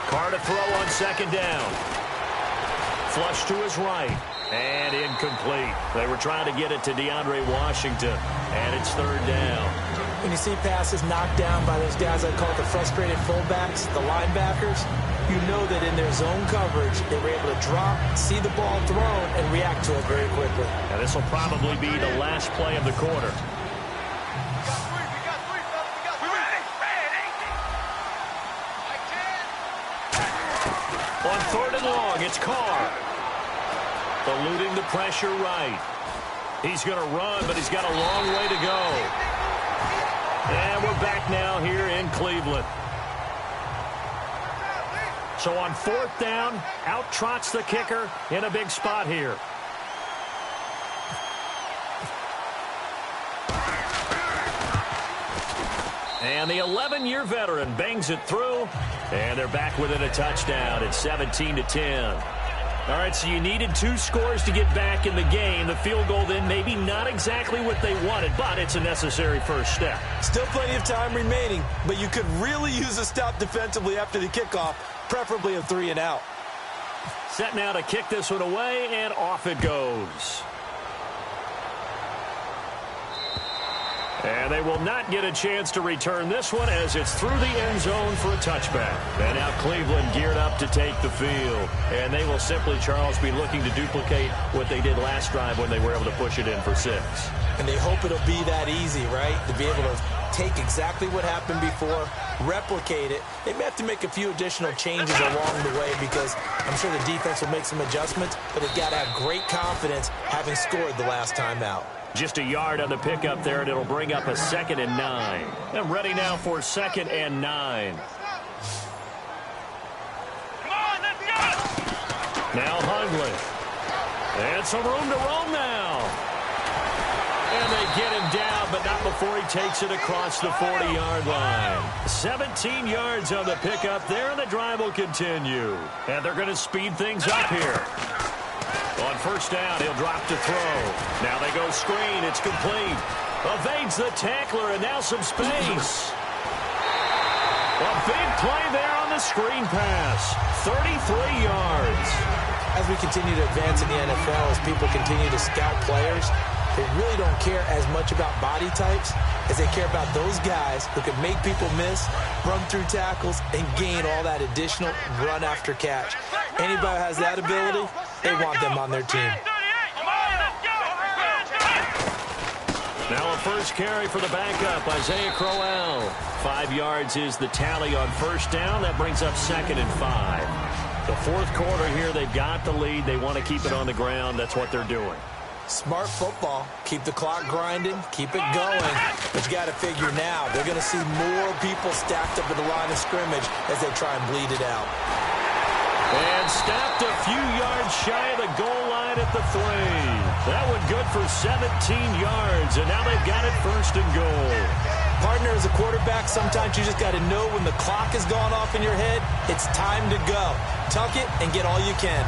[SPEAKER 2] Carr to throw on 2nd down. Flush to his right. And incomplete. They were trying to get it to DeAndre Washington, and it's 3rd down.
[SPEAKER 3] When you see passes knocked down by those guys I call the frustrated fullbacks, the linebackers, you know that in their zone coverage, they were able to drop, see the ball thrown, and react to it very quickly.
[SPEAKER 2] And this will probably be the last play of the quarter. On 3rd and long, it's Carr. Eluding the pressure right. He's going to run, but he's got a long way to go. And we're back now here in Cleveland. So on 4th down, out trots the kicker in a big spot here. And the 11-year veteran bangs it through, and they're back within a touchdown. It's 17-10. All right, so you needed 2 scores to get back in the game. The field goal then maybe not exactly what they wanted, but it's a necessary first step.
[SPEAKER 3] Still plenty of time remaining, but you could really use a stop defensively after the kickoff, preferably a 3 and out.
[SPEAKER 2] Set now to kick this one away, and off it goes. And they will not get a chance to return this one as it's through the end zone for a touchback. And now Cleveland geared up to take the field. And they will simply, Charles, be looking to duplicate what they did last drive when they were able to push it in for 6.
[SPEAKER 3] And they hope it'll be that easy, right? To be able to take exactly what happened before, replicate it. They may have to make a few additional changes along the way because I'm sure the defense will make some adjustments, but they've got to have great confidence having scored the last time out.
[SPEAKER 2] Just a yard on the pickup there, and it'll bring up a 2nd and 9. And ready now for 2nd and 9. Now Hundley. And some room to roam now. And they get him down, but not before he takes it across the 40-yard line. 17 yards on the pickup there, and the drive will continue. And they're going to speed things up here. On 1st down, he'll drop to throw. Now they go screen. It's complete. Evades the tackler, and now some space. A big play there on the screen pass. 33 yards.
[SPEAKER 3] As we continue to advance in the NFL, as people continue to scout players, they really don't care as much about body types as they care about those guys who can make people miss, run through tackles, and gain all that additional run after catch. Anybody who has that ability, they want them on their team.
[SPEAKER 2] Now a first carry for the backup, Isaiah Crowell. 5 yards is the tally on 1st down. That brings up 2nd and 5. The 4th quarter here, they've got the lead. They want to keep it on the ground. That's what they're doing.
[SPEAKER 3] Smart football. Keep the clock grinding. Keep it going. But you got to figure now, they're going to see more people stacked up at the line of scrimmage as they try and bleed it out.
[SPEAKER 2] And stopped a few yards shy of the goal line inside at the 3. That one good for 17 yards, and now they've got it 1st and goal.
[SPEAKER 3] Partner, as a quarterback, sometimes you just got to know when the clock has gone off in your head, it's time to go. Tuck it and get all you can.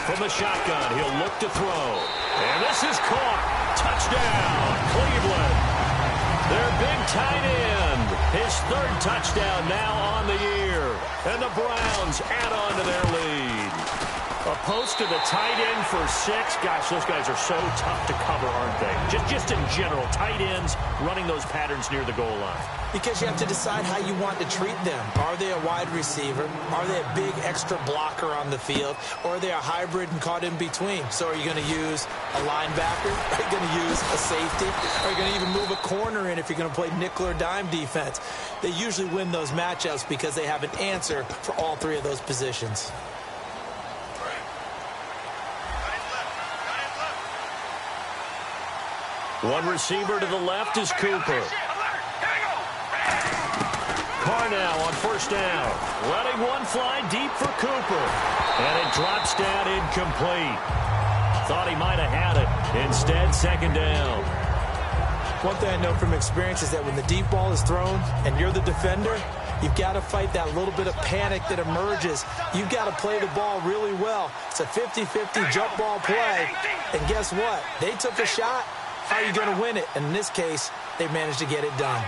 [SPEAKER 2] From the shotgun, he'll look to throw. And this is caught. Touchdown, Cleveland. Their big tight end. His 3rd touchdown now on the year. And the Browns add on to their lead. A post to the tight end for 6. Gosh, those guys are so tough to cover, aren't they? Just in general, tight ends running those patterns near the goal line.
[SPEAKER 3] Because you have to decide how you want to treat them. Are they a wide receiver? Are they a big extra blocker on the field? Or are they a hybrid and caught in between? So are you going to use a linebacker? Are you going to use a safety? Are you going to even move a corner in if you're going to play nickel or dime defense? They usually win those matchups because they have an answer for all 3 of those positions.
[SPEAKER 2] One receiver to the left is Cooper. Carnell on 1st down. Letting one fly deep for Cooper. And it drops down incomplete. Thought he might have had it. Instead, 2nd down.
[SPEAKER 3] One thing I know from experience is that when the deep ball is thrown and you're the defender, you've got to fight that little bit of panic that emerges. You've got to play the ball really well. It's a 50-50 jump ball play. And guess what? They took a shot. How are you going to win it? And in this case, they managed to get it done.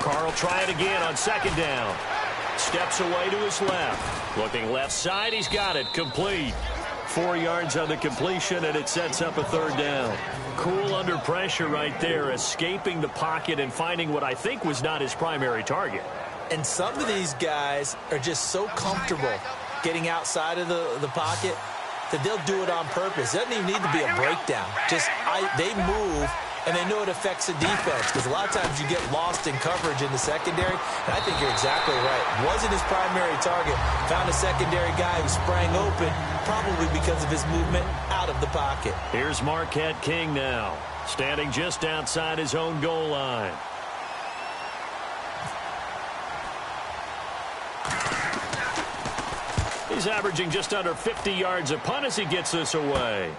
[SPEAKER 2] Carr will try it again on 2nd down. Steps away to his left. Looking left side, he's got it. Complete. 4 yards on the completion, and it sets up a 3rd down. Cool under pressure right there, escaping the pocket and finding what I think was not his primary target.
[SPEAKER 3] And some of these guys are just so comfortable getting outside of the pocket that they'll do it on purpose. It doesn't even need to be a breakdown. They move, and they know it affects the defense because a lot of times you get lost in coverage in the secondary, and I think you're exactly right. Wasn't his primary target. Found a secondary guy who sprang open, probably because of his movement out of the pocket.
[SPEAKER 2] Here's Marquette King now, standing just outside his own goal line. He's averaging just under 50 yards a punt as he gets this away.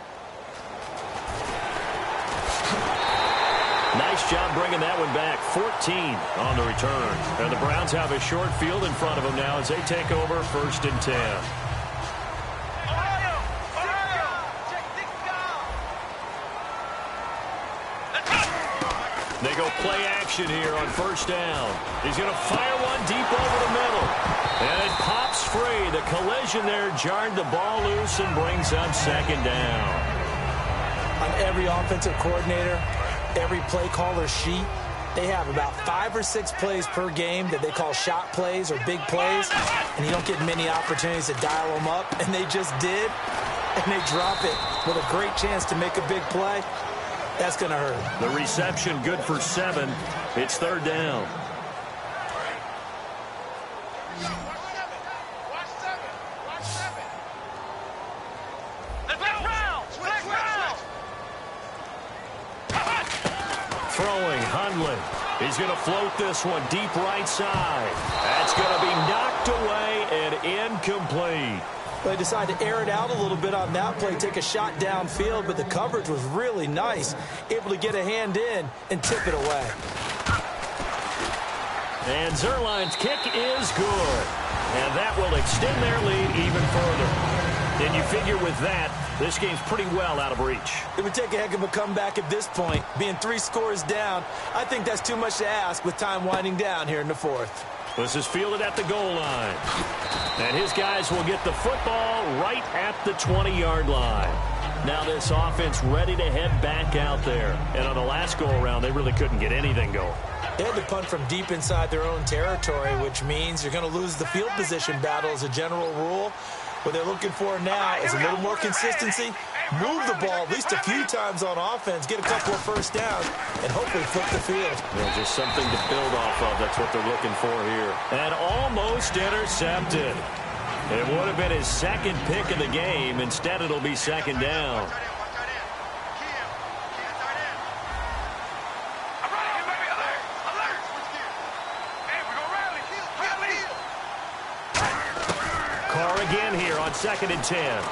[SPEAKER 2] Nice job bringing that one back. 14 on the return. And the Browns have a short field in front of them now as they take over 1st and 10. They go play action here on 1st down. He's going to fire one deep over the middle. And it pops free. The collision there jarred the ball loose and brings up 2nd down.
[SPEAKER 3] On every offensive coordinator, every play caller sheet, they have about 5 or 6 plays per game that they call shot plays or big plays, and you don't get many opportunities to dial them up, and they just did, and they drop it with a great chance to make a big play. That's going to hurt.
[SPEAKER 2] The reception good for 7. It's 3rd down. Throwing, Hundley. He's going to float this one deep right side. That's going to be knocked away and incomplete.
[SPEAKER 3] They decided to air it out a little bit on that play, take a shot downfield, but the coverage was really nice. Able to get a hand in and tip it away.
[SPEAKER 2] And Zerline's kick is good. And that will extend their lead even further. And you figure with that, this game's pretty well out of reach.
[SPEAKER 3] It would take a heck of a comeback at this point. Being 3 scores down, I think that's too much to ask with time winding down here in the 4th.
[SPEAKER 2] This is fielded at the goal line. And his guys will get the football right at the 20-yard line. Now this offense ready to head back out there. And on the last go-around, they really couldn't get anything going.
[SPEAKER 3] They had to punt from deep inside their own territory, which means you're going to lose the field position battle as a general rule. What they're looking for now is a little more consistency, move the ball at least a few times on offense, get a couple of 1st downs, and hopefully flip the field.
[SPEAKER 2] Yeah, just something to build off of. That's what they're looking for here. And almost intercepted. It would have been his second pick of the game. Instead, it'll be second down. Carr again here on 2nd and 10.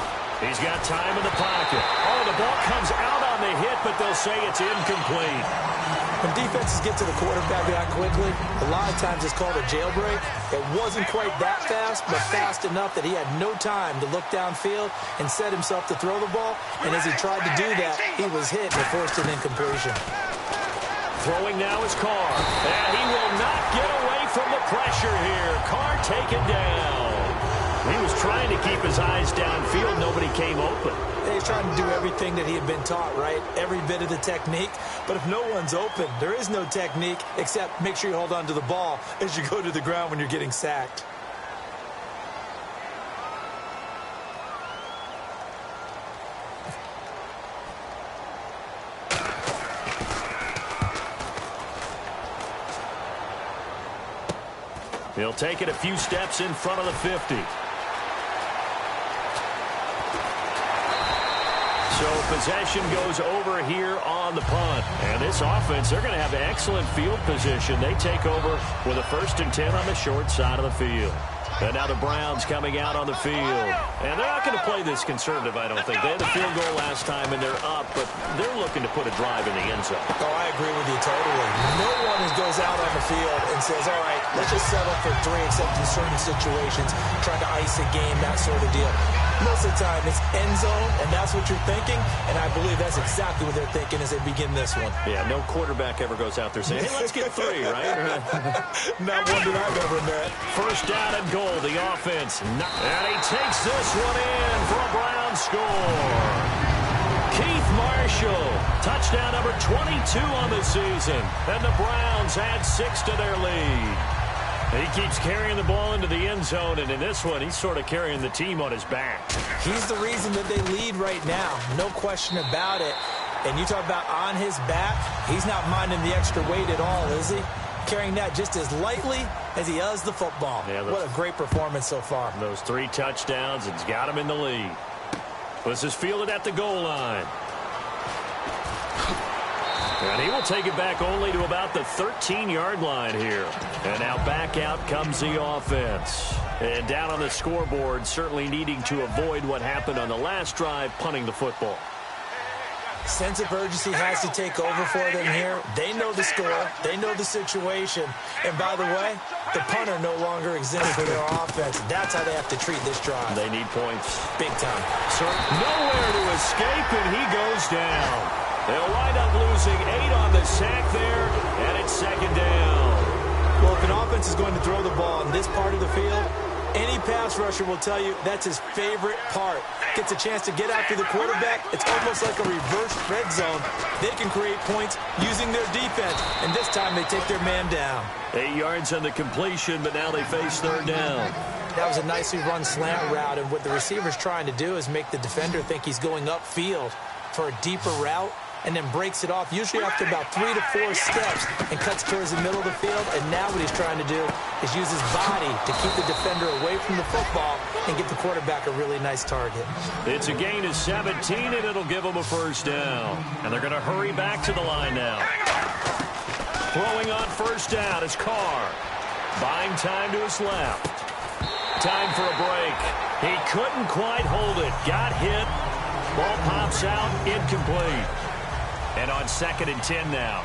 [SPEAKER 2] He's got time in the pocket. Oh, the ball comes out on the hit, but they'll say it's incomplete.
[SPEAKER 3] When defenses get to the quarterback that quickly, a lot of times it's called a jailbreak. It wasn't quite that fast, but fast enough that he had no time to look downfield and set himself to throw the ball. And as he tried to do that, he was hit and forced an incompletion.
[SPEAKER 2] Throwing now is Carr. And he will not get away from the pressure here. Carr taken down. He was trying to keep his eyes downfield. Nobody came open.
[SPEAKER 3] He's trying to do everything that he had been taught, right? Every bit of the technique. But if no one's open, there is no technique except make sure you hold on to the ball as you go to the ground when you're getting sacked.
[SPEAKER 2] He'll take it a few steps in front of the 50. So possession goes over here on the punt. And this offense, they're going to have excellent field position. They take over with a 1st and 10 on the short side of the field. And now the Browns coming out on the field. And they're not going to play this conservative, I don't think. They had the field goal last time, and they're up, but they're looking to put a drive in the end zone.
[SPEAKER 3] Oh, I agree with you totally. No one goes out on the field and says, all right, let's just settle for 3, except in certain situations, trying to ice a game, that sort of deal. Most of the time, it's end zone, and that's what you're thinking, and I believe that's exactly what they're thinking as they begin this one.
[SPEAKER 2] Yeah, no quarterback ever goes out there saying, hey, let's get 3, right?
[SPEAKER 3] Not one that I've ever met.
[SPEAKER 2] 1st down and goal, the offense. And he takes this one in for a Brown score. Keith Marshall, touchdown number 22 on the season. And the Browns add 6 to their lead. He keeps carrying the ball into the end zone, and in this one, he's sort of carrying the team on his back.
[SPEAKER 3] He's the reason that they lead right now. No question about it. And you talk about on his back, he's not minding the extra weight at all, is he? Carrying that just as lightly as he does the football. Yeah, what a great performance so far.
[SPEAKER 2] Those 3 touchdowns, it's got him in the lead. This is fielded at the goal line. And he will take it back only to about the 13-yard line here. And now back out comes the offense. And down on the scoreboard, certainly needing to avoid what happened on the last drive, punting the football.
[SPEAKER 3] Sense of urgency has to take over for them here. They know the score. They know the situation. And by the way, the punter no longer exists for their offense. That's how they have to treat this drive.
[SPEAKER 2] They need points.
[SPEAKER 3] Big time.
[SPEAKER 2] So nowhere to escape, and he goes down. They'll wind up losing 8 on the sack there, and it's 2nd down.
[SPEAKER 3] Well, if an offense is going to throw the ball in this part of the field, any pass rusher will tell you that's his favorite part. Gets a chance to get after the quarterback. It's almost like a reverse red zone. They can create points using their defense, and this time they take their man down.
[SPEAKER 2] 8 yards on the completion, but now they face 3rd down.
[SPEAKER 3] That was a nicely run slant route, and what the receiver's trying to do is make the defender think he's going upfield for a deeper route, and then breaks it off, usually after about 3 to 4 steps, and cuts towards the middle of the field. And now what he's trying to do is use his body to keep the defender away from the football and get the quarterback a really nice target.
[SPEAKER 2] It's a gain of 17, and it'll give them a 1st down. And they're going to hurry back to the line now. Throwing on 1st down is Carr. Buying time to his left. Time for a break. He couldn't quite hold it. Got hit. Ball pops out. Incomplete. And on 2nd and 10 now.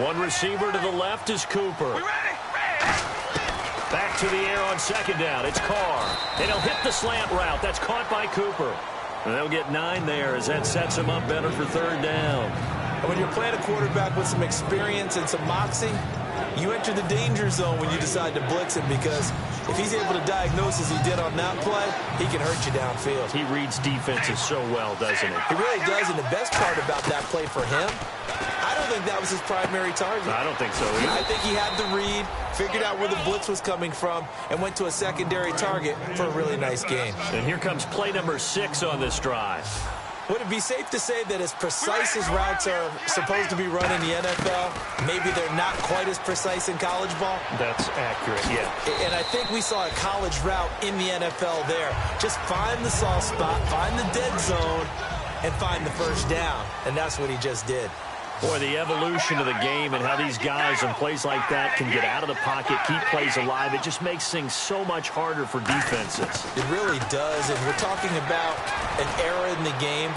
[SPEAKER 2] One receiver to the left is Cooper. Back to the air on 2nd down. It's Carr. And he'll hit the slant route. That's caught by Cooper. And they'll get 9 there as that sets him up better for 3rd down.
[SPEAKER 3] And when you're playing a quarterback with some experience and some moxie, you enter the danger zone when you decide to blitz him, because if he's able to diagnose as he did on that play, he can hurt you downfield.
[SPEAKER 2] He reads defenses so well, doesn't he?
[SPEAKER 3] He really does, and the best part about that play for him, I don't think that was his primary target.
[SPEAKER 2] I don't think so either.
[SPEAKER 3] I think he had the read, figured out where the blitz was coming from, and went to a secondary target for a really nice game.
[SPEAKER 2] And here comes play number 6 on this drive.
[SPEAKER 3] Would it be safe to say that as precise as routes are supposed to be run in the NFL, maybe they're not quite as precise in college ball?
[SPEAKER 2] That's accurate, yeah.
[SPEAKER 3] And I think we saw a college route in the NFL there. Just find the soft spot, find the dead zone, and find the first down. And that's what he just did.
[SPEAKER 2] Boy, the evolution of the game and how these guys on plays like that can get out of the pocket, keep plays alive, it just makes things so much harder for defenses. It
[SPEAKER 3] really does, and we're talking about an era in the game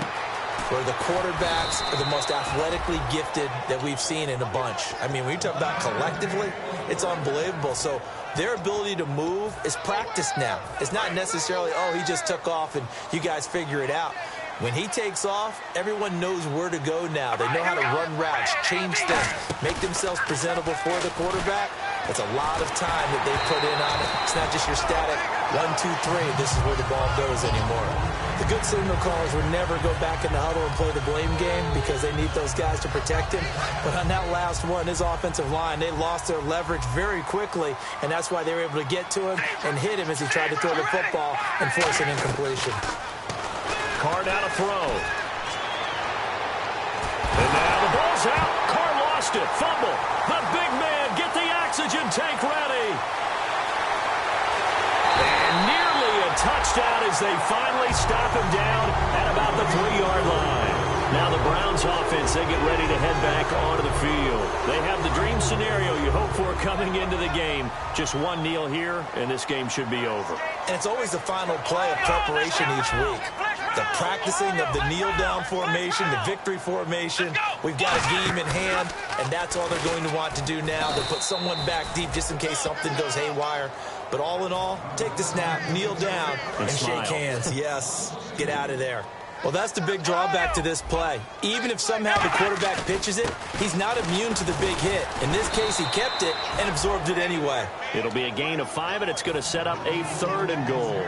[SPEAKER 3] where the quarterbacks are the most athletically gifted that we've seen in a bunch. I mean, when you talk about collectively, it's unbelievable. So their ability to move is practiced now. It's not necessarily, oh, he just took off and you guys figure it out. When he takes off, everyone knows where to go now. They know how to run routes, change things, make themselves presentable for the quarterback. It's a lot of time that they put in on it. It's not just your static 1, 2, 3, this is where the ball goes anymore. The good signal callers would never go back in the huddle and play the blame game because they need those guys to protect him. But on that last one, his offensive line, they lost their leverage very quickly, and that's why they were able to get to him and hit him as he tried to throw the football and force an incompletion.
[SPEAKER 2] Carr now to throw. And now the ball's out. Carr lost it. Fumble. The big man, get the oxygen tank ready. And nearly a touchdown as they finally stop him down at about the 3-yard line. Now the Browns offense, they get ready to head back onto the field. They have the dream scenario you hope for coming into the game. Just one kneel here, and this game should be over.
[SPEAKER 3] And it's always the final play of preparation each week. The practicing of the kneel-down formation, the victory formation. We've got a game in hand, and that's all they're going to want to do now. They'll put someone back deep just in case something goes haywire. But all in all, take the snap, kneel down, and shake hands. Yes, get out of there. Well, that's the big drawback to this play. Even if somehow the quarterback pitches it, he's not immune to the big hit. In this case, he kept it and absorbed it anyway.
[SPEAKER 2] It'll be a gain of 5, and it's going to set up a 3rd and goal.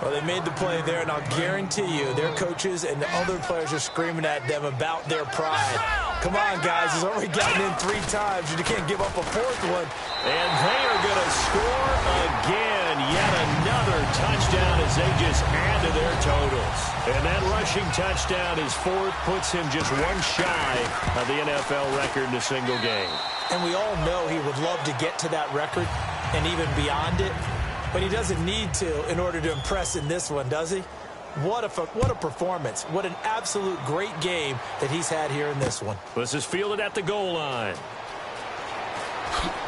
[SPEAKER 3] Well, they made the play there, and I'll guarantee you their coaches and the other players are screaming at them about their pride. Come on, guys. He's already gotten in 3 times, and you can't give up a 4th one.
[SPEAKER 2] And they are going to score again. Yet another touchdown as they just add to their totals. And that rushing touchdown, his 4th, puts him just one shy of the NFL record in a single game.
[SPEAKER 3] And we all know he would love to get to that record and even beyond it. But he doesn't need to in order to impress in this one, does he? What a performance. What an absolute great game that he's had here in this one.
[SPEAKER 2] This is fielded at the goal line.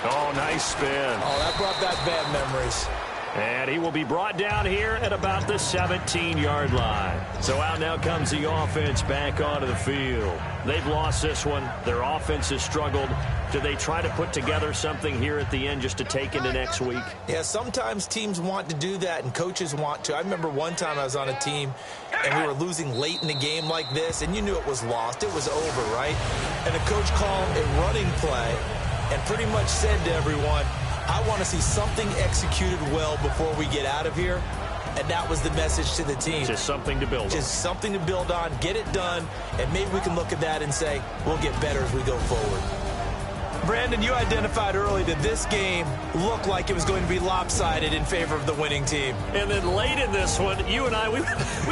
[SPEAKER 2] Oh, nice spin.
[SPEAKER 3] Oh, that brought back bad memories.
[SPEAKER 2] And he will be brought down here at about the 17-yard line. So out now comes the offense back onto the field. They've lost this one. Their offense has struggled. Do they try to put together something here at the end just to take into next week?
[SPEAKER 3] Yeah, sometimes teams want to do that and coaches want to. I remember one time I was on a team and we were losing late in the game like this, and you knew it was lost. It was over, right? And the coach called a running play and pretty much said to everyone, I want to see something executed well before we get out of here. And that was the message to the team.
[SPEAKER 2] Just something to build on.
[SPEAKER 3] Just something to build on, get it done, and maybe we can look at that and say, we'll get better as we go forward. Brandon, you identified early that this game looked like it was going to be lopsided in favor of the winning team.
[SPEAKER 2] And then late in this one, you and I, we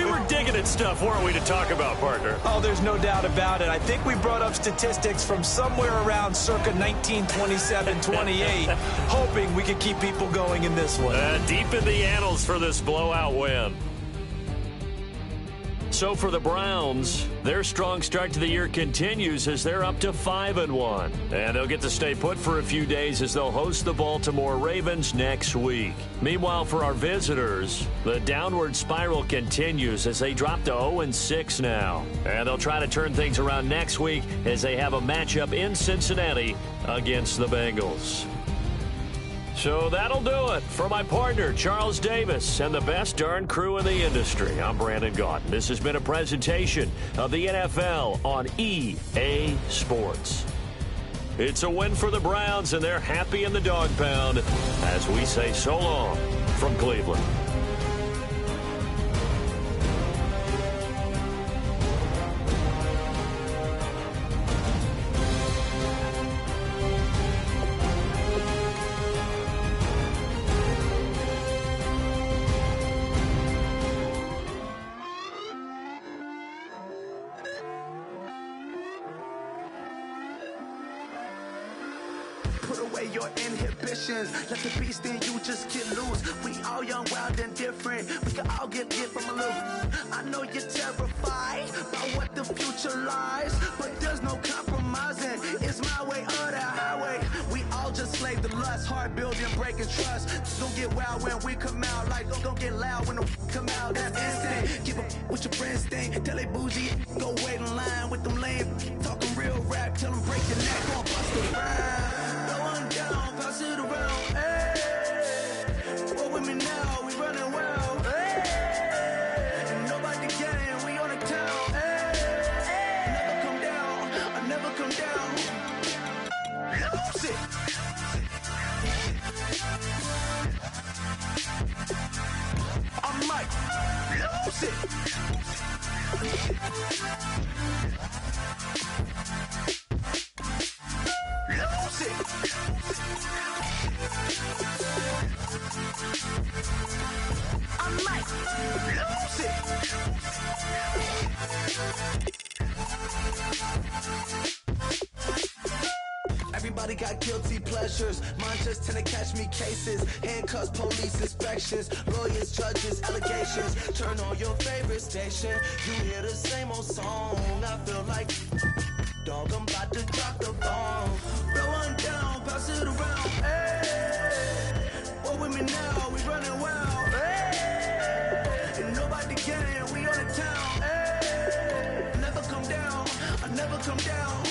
[SPEAKER 2] were digging at stuff, weren't we, to talk about, partner?
[SPEAKER 3] Oh, there's no doubt about it. I think we brought up statistics from somewhere around circa 1927-28, hoping we could keep people going in this one.
[SPEAKER 2] Deep in the annals for this blowout win. So for the Browns, their strong start to the year continues as they're up to 5-1. And they'll get to stay put for a few days as they'll host the Baltimore Ravens next week. Meanwhile, for our visitors, the downward spiral continues as they drop to 0-6 now. And they'll try to turn things around next week as they have a matchup in Cincinnati against the Bengals. So that'll do it. For my partner, Charles Davis, and the best darn crew in the industry, I'm Brandon Gaudin. This has been a presentation of the NFL on EA Sports. It's a win for the Browns, and they're happy in the dog pound as we say so long from Cleveland.
[SPEAKER 4] Put away your inhibitions. Let the beast in you just get loose. We all young, wild, and different. We can all get from a little. I know you're terrified by what the future lies, but there's no compromising. It's my way or the highway. We all just slave the lust, hard building, breaking trust. Don't get wild when we come out. Like don't get loud when the come out. That's instant. Keep up with your friends thing. Tell they bougie, go wait in line with them lame. Talking real rap, tell them break your neck, gon' bust around. Going down, pass it around. Hey, roll with me now, we running wild. Hey, and nobody can, we on the town. Hey, never come down, I never come down. Lose it. I might lose it. Lose it. I might lose it. Everybody got guilty pleasures. Mine just tend to catch me cases. Handcuffs, police inspections, lawyers, judges, allegations. Turn on your favorite station. You hear the same old song. I feel like dog, I'm about to drop the bomb. Roll one down, pass it around. Hey, roll with me now, we running wild. Hey, and nobody can, we on the town. Hey, never come down, I never come down.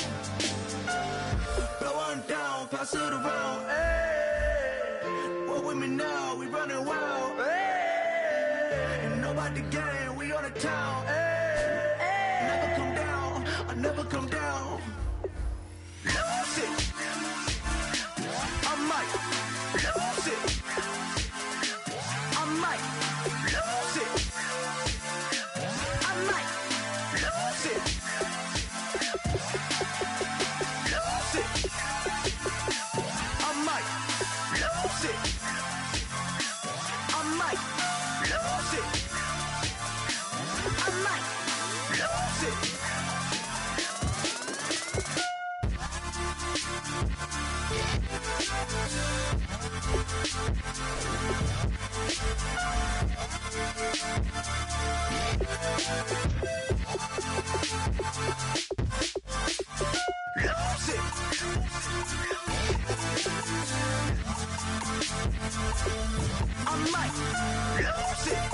[SPEAKER 4] Blow one down, pass it around. Hey, roll with me now, we running wild. Hey, and nobody can, we on the town. Hey, never come down, I never come down. Lose it. I might lose it. I might lose it. I might lose it. Lose it. I might lose it. I might lose it. I might lose it. I might lose it.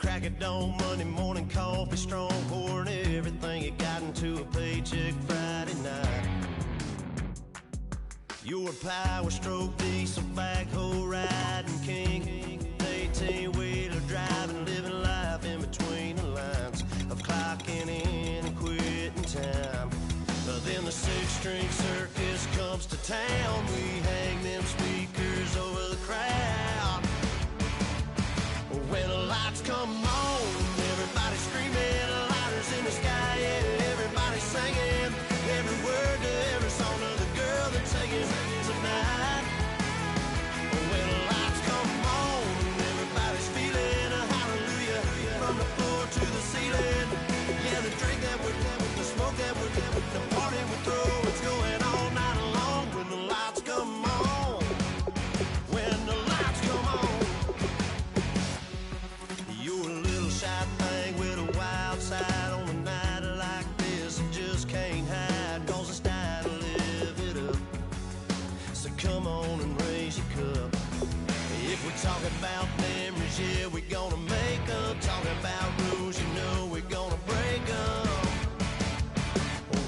[SPEAKER 5] Crack of dawn, Monday morning coffee, strong, pouring everything you got into a paycheck Friday night. You're a power stroke, diesel backhoe riding king, 18-wheeler driving, living life in between the lines of clocking in and quitting time. Then the six-string circus comes to town. We hang them speakers over the crowd. When the lights come on, everybody screaming, lighters in the sky, yeah, everybody singing every word to every song of the girl they're taking tonight. When the lights come on, everybody's feeling a hallelujah from the floor to the ceiling. Yeah, the drink that we're having, the smoke that we're having, the party we throw, it's going all night long. When the lights come on, when the lights come on. You're a little shy thing with a wild side on a night like this. You just can't hide, cause it's time to live it up. So come on and raise your cup. If we're talking about memories, yeah, we're gonna make them. Talking about rules, you know we're gonna break them.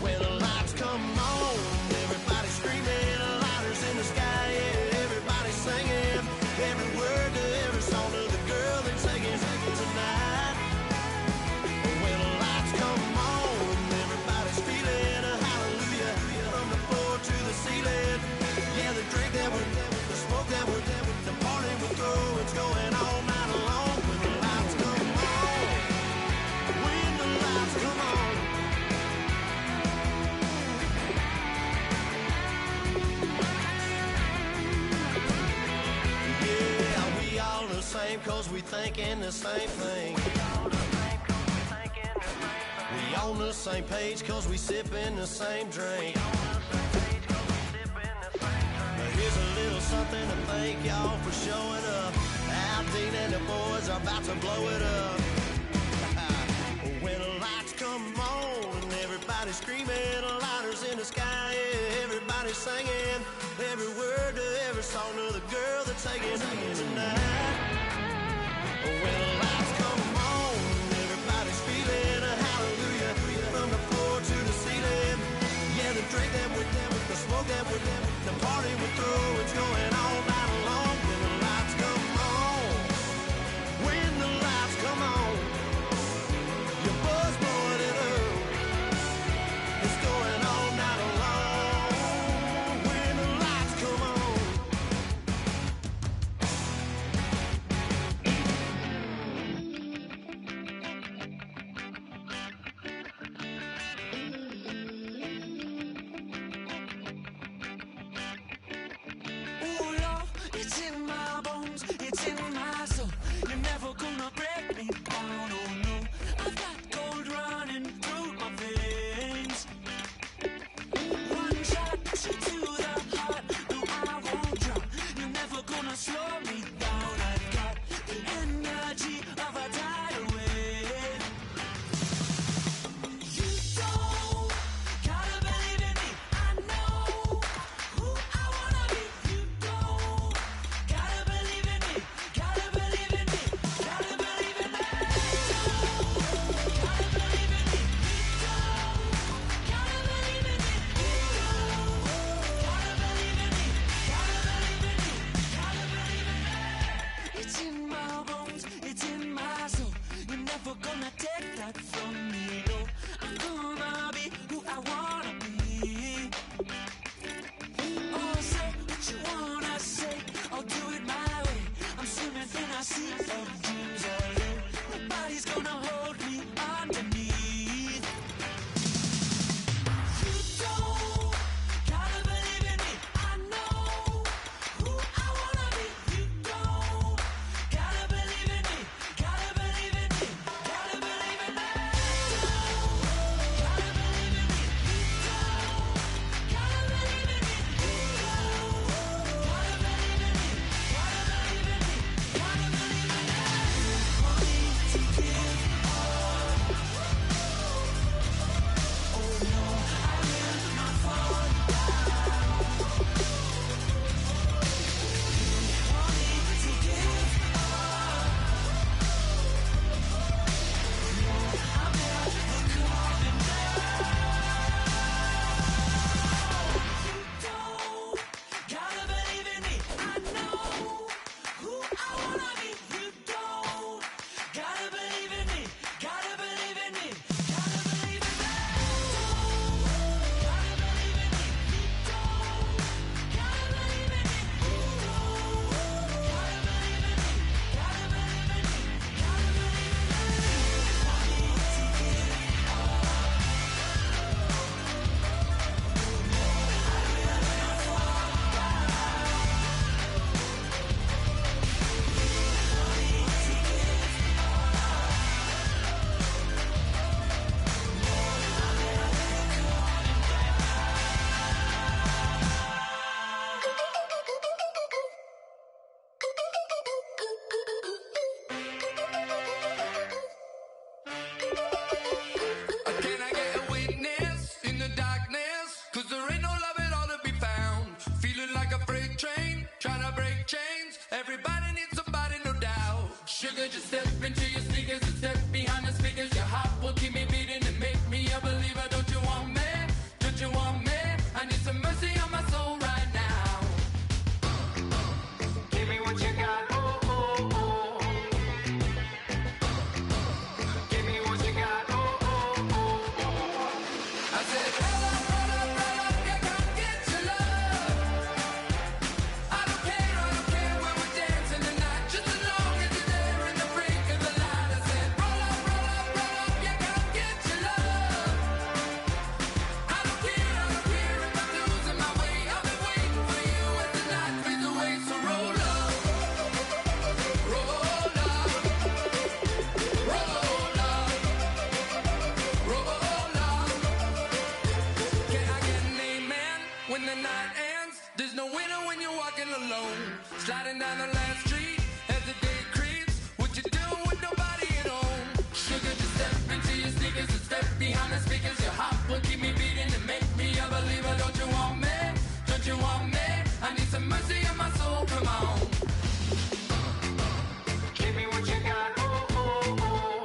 [SPEAKER 5] When the lights come on, everybody cause we thinking the same thing. We on the same page cause we sipping the same drink. Now here's a little something to thank y'all for showing up. Al Dean and the boys are about to blow it up. When the lights come on and everybody's screaming, lighters in the sky, yeah, everybody's singing every word to every song of the girl they're taking tonight. When the lights come on, everybody's feeling a hallelujah from the floor to the ceiling. Yeah, the drink that with them, the smoke that with them, the party we're through, it's going all night long. When the lights come on, when the lights come on, your buzz blowing it up, it's going all night long. When the lights come on.
[SPEAKER 4] Ooh, love, it's in my bones, it's in my soul. You're never gonna break me down, oh no. I've got gold running through my veins. One shot to the heart, no, I won't drop. You're never gonna slow me down. I've got the energy of a tidal wave. You don't gotta believe in me, I know who I wanna be. You don't gotta believe in me, gotta believe in me, gotta believe in me. Gotta believe in me, gotta believe in me, gotta believe in me, gotta believe in me, gotta believe in me. It's in my bones, it's in my soul. You're never gonna take that from me, no. I'm gonna be who I wanna be. Oh, say what you wanna say, I'll do it my way. I'm swimming in a sea of dreams all day. Nobody's gonna hold me underneath. You don't gotta believe in me, I know who I wanna be. You don't gotta believe in me, gotta believe in me, gotta believe in me. Gotta believe in me, gotta believe in me, gotta believe in me, gotta believe in me, gotta believe in me. Want me to give up? Oh no, I will not fall down. Want me to give up? No, I'm never coming down. You don't gotta believe in me, I know who I wanna be. You don't gotta believe in me, gotta believe in me, gotta believe in me. Gotta believe in me, you don't gotta believe in me, you don't gotta believe in me, gotta believe in me, gotta believe in me. Want me to give up?
[SPEAKER 6] Can I get a witness in the darkness? 'Cause there ain't no love at all to be found. Feeling like a freight train, trying to break chains. Everybody needs somebody, no doubt. Sugar, just step into your sneakers and step behind the speakers. Your heart will keep me beating and make me a believer. Don't you want me? Don't you want me? I need some mercy on my soul right now. Give me what you got, oh, oh, oh. Give me what you got, oh, oh, oh, oh. I said, roll up, yeah, come get your love. I don't care where we're dancing tonight, just as long as you're there in the brink of the light. when the night ends. There's no winner when you're walking alone. Sliding down the last street as the day creeps. What you doing with nobody at home? Sugar, just step into your sneakers and step behind the speakers. Your heart will keep me beating and make me a believer. Don't you want me? Don't you want me? I need some mercy on my soul, come on. Give me what you got, oh, oh, oh.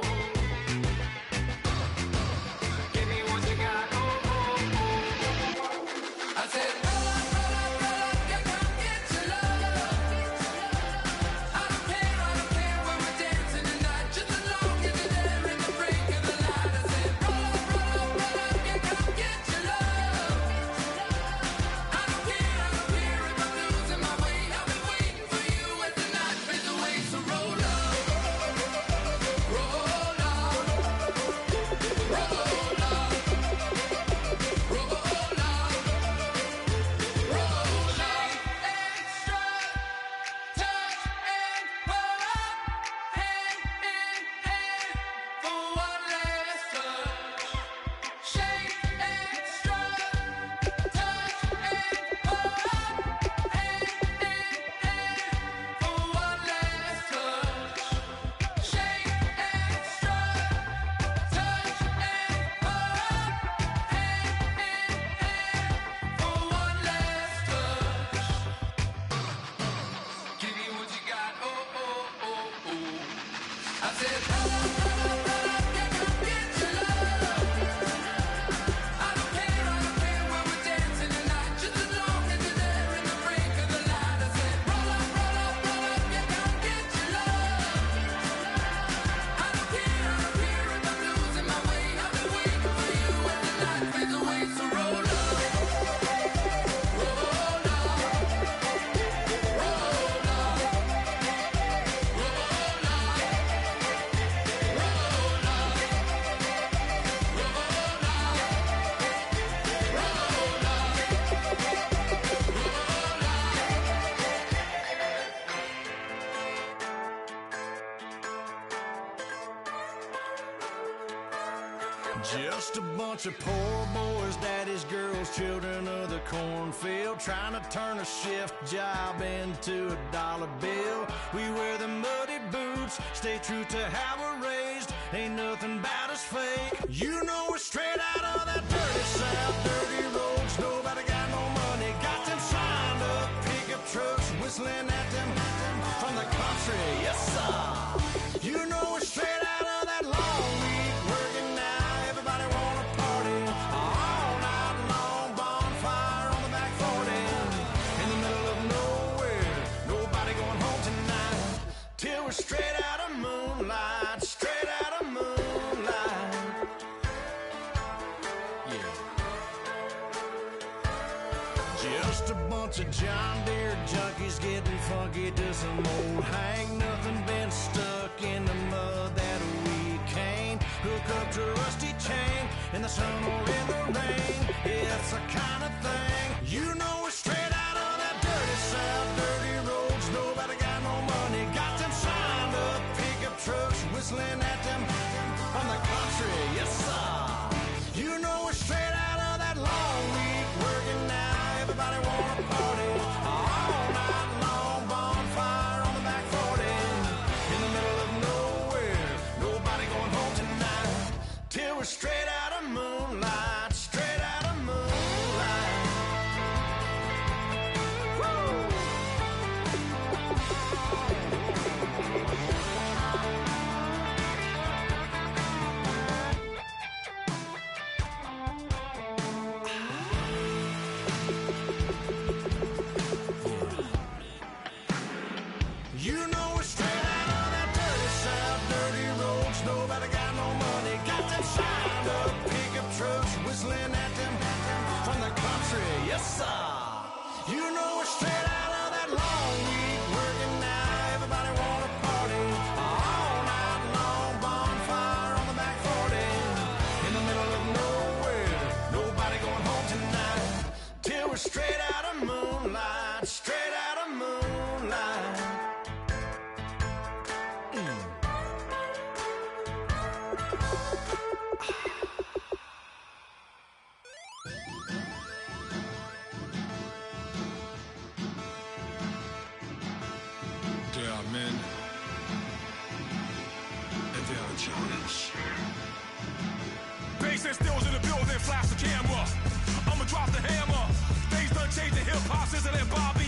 [SPEAKER 6] Give me what you got, oh, oh, oh. I said, roll up, yeah, come get your love. I don't care when we're dancing tonight. Just as long as you're there in the break of the light. I said, roll up, yeah, come get your love. I don't care if I'm losing my way. I've been waiting for you as the night fades away. So roll up, roll up, roll up, roll up, roll up. Extra touch and pull up, hand in hand for one last touch. Shake extra touch and pull up, hand in hand for one last touch. Shake extra touch and pull up, hand in hand for one last touch. Give me what you got, oh, oh, oh, oh. I said, roll up, yeah, come get your love. I don't care when we're dancing tonight. Just as long as you're there in the break of the light. I said, roll up, yeah, come get your love. I don't care if I'm losing my way. I've been waiting for you as the night fades away. So roll up, roll up, roll up, roll up,
[SPEAKER 5] Just a bunch of poor boys, daddies, girls, children of the cornfield, trying to turn a shift job into a dollar bill. We wear the muddy boots, stay true to how we're raised. Ain't nothing about us fake. You know we're straight out of that dirty south, dirty roads. Nobody got no money, got them signed up pickup trucks, whistling at them from the country. Yes, sir. You know we're straight out of that long week working now. Everybody wanna party all night long. Bonfire on the back 40 in the middle of nowhere. Nobody going home tonight till we're straight out of moonlight. Straight out of moonlight. Yeah. Just a bunch of John Deere junkies getting funky to some old hang. Nothing been stuck in the mud that we can't hook up to a rusty chain in the sun or in the rain. It's the kind of thing. You know we're straight out of that dirty south, dirty roads. Nobody got no money, got them signed up pickup trucks, whistling at them from the country. Yes, sir. You know we're straight out of that long week working now. Everybody wanna party all night long. Bonfire on the back 40 in the middle of nowhere. Nobody going home tonight till we're straight out of moonlight. Straight out of moonlight. Woo! You know we're straight out of that dirty south, dirty roads. Nobody got no money, got them signed up pickup trucks, whistling at them from the country. Yes, sir. You know we're straight out of that long week working now. Everybody wanna party all night long. Bonfire on the back 40 in the middle of nowhere. Nobody going home tonight till we're straight out of moonlight. Straight out of moonlight.
[SPEAKER 7] Bass and stills in the building, flash the camera. I'ma drop the hammer. Things done changing hip-hop, isn't it, Bobby?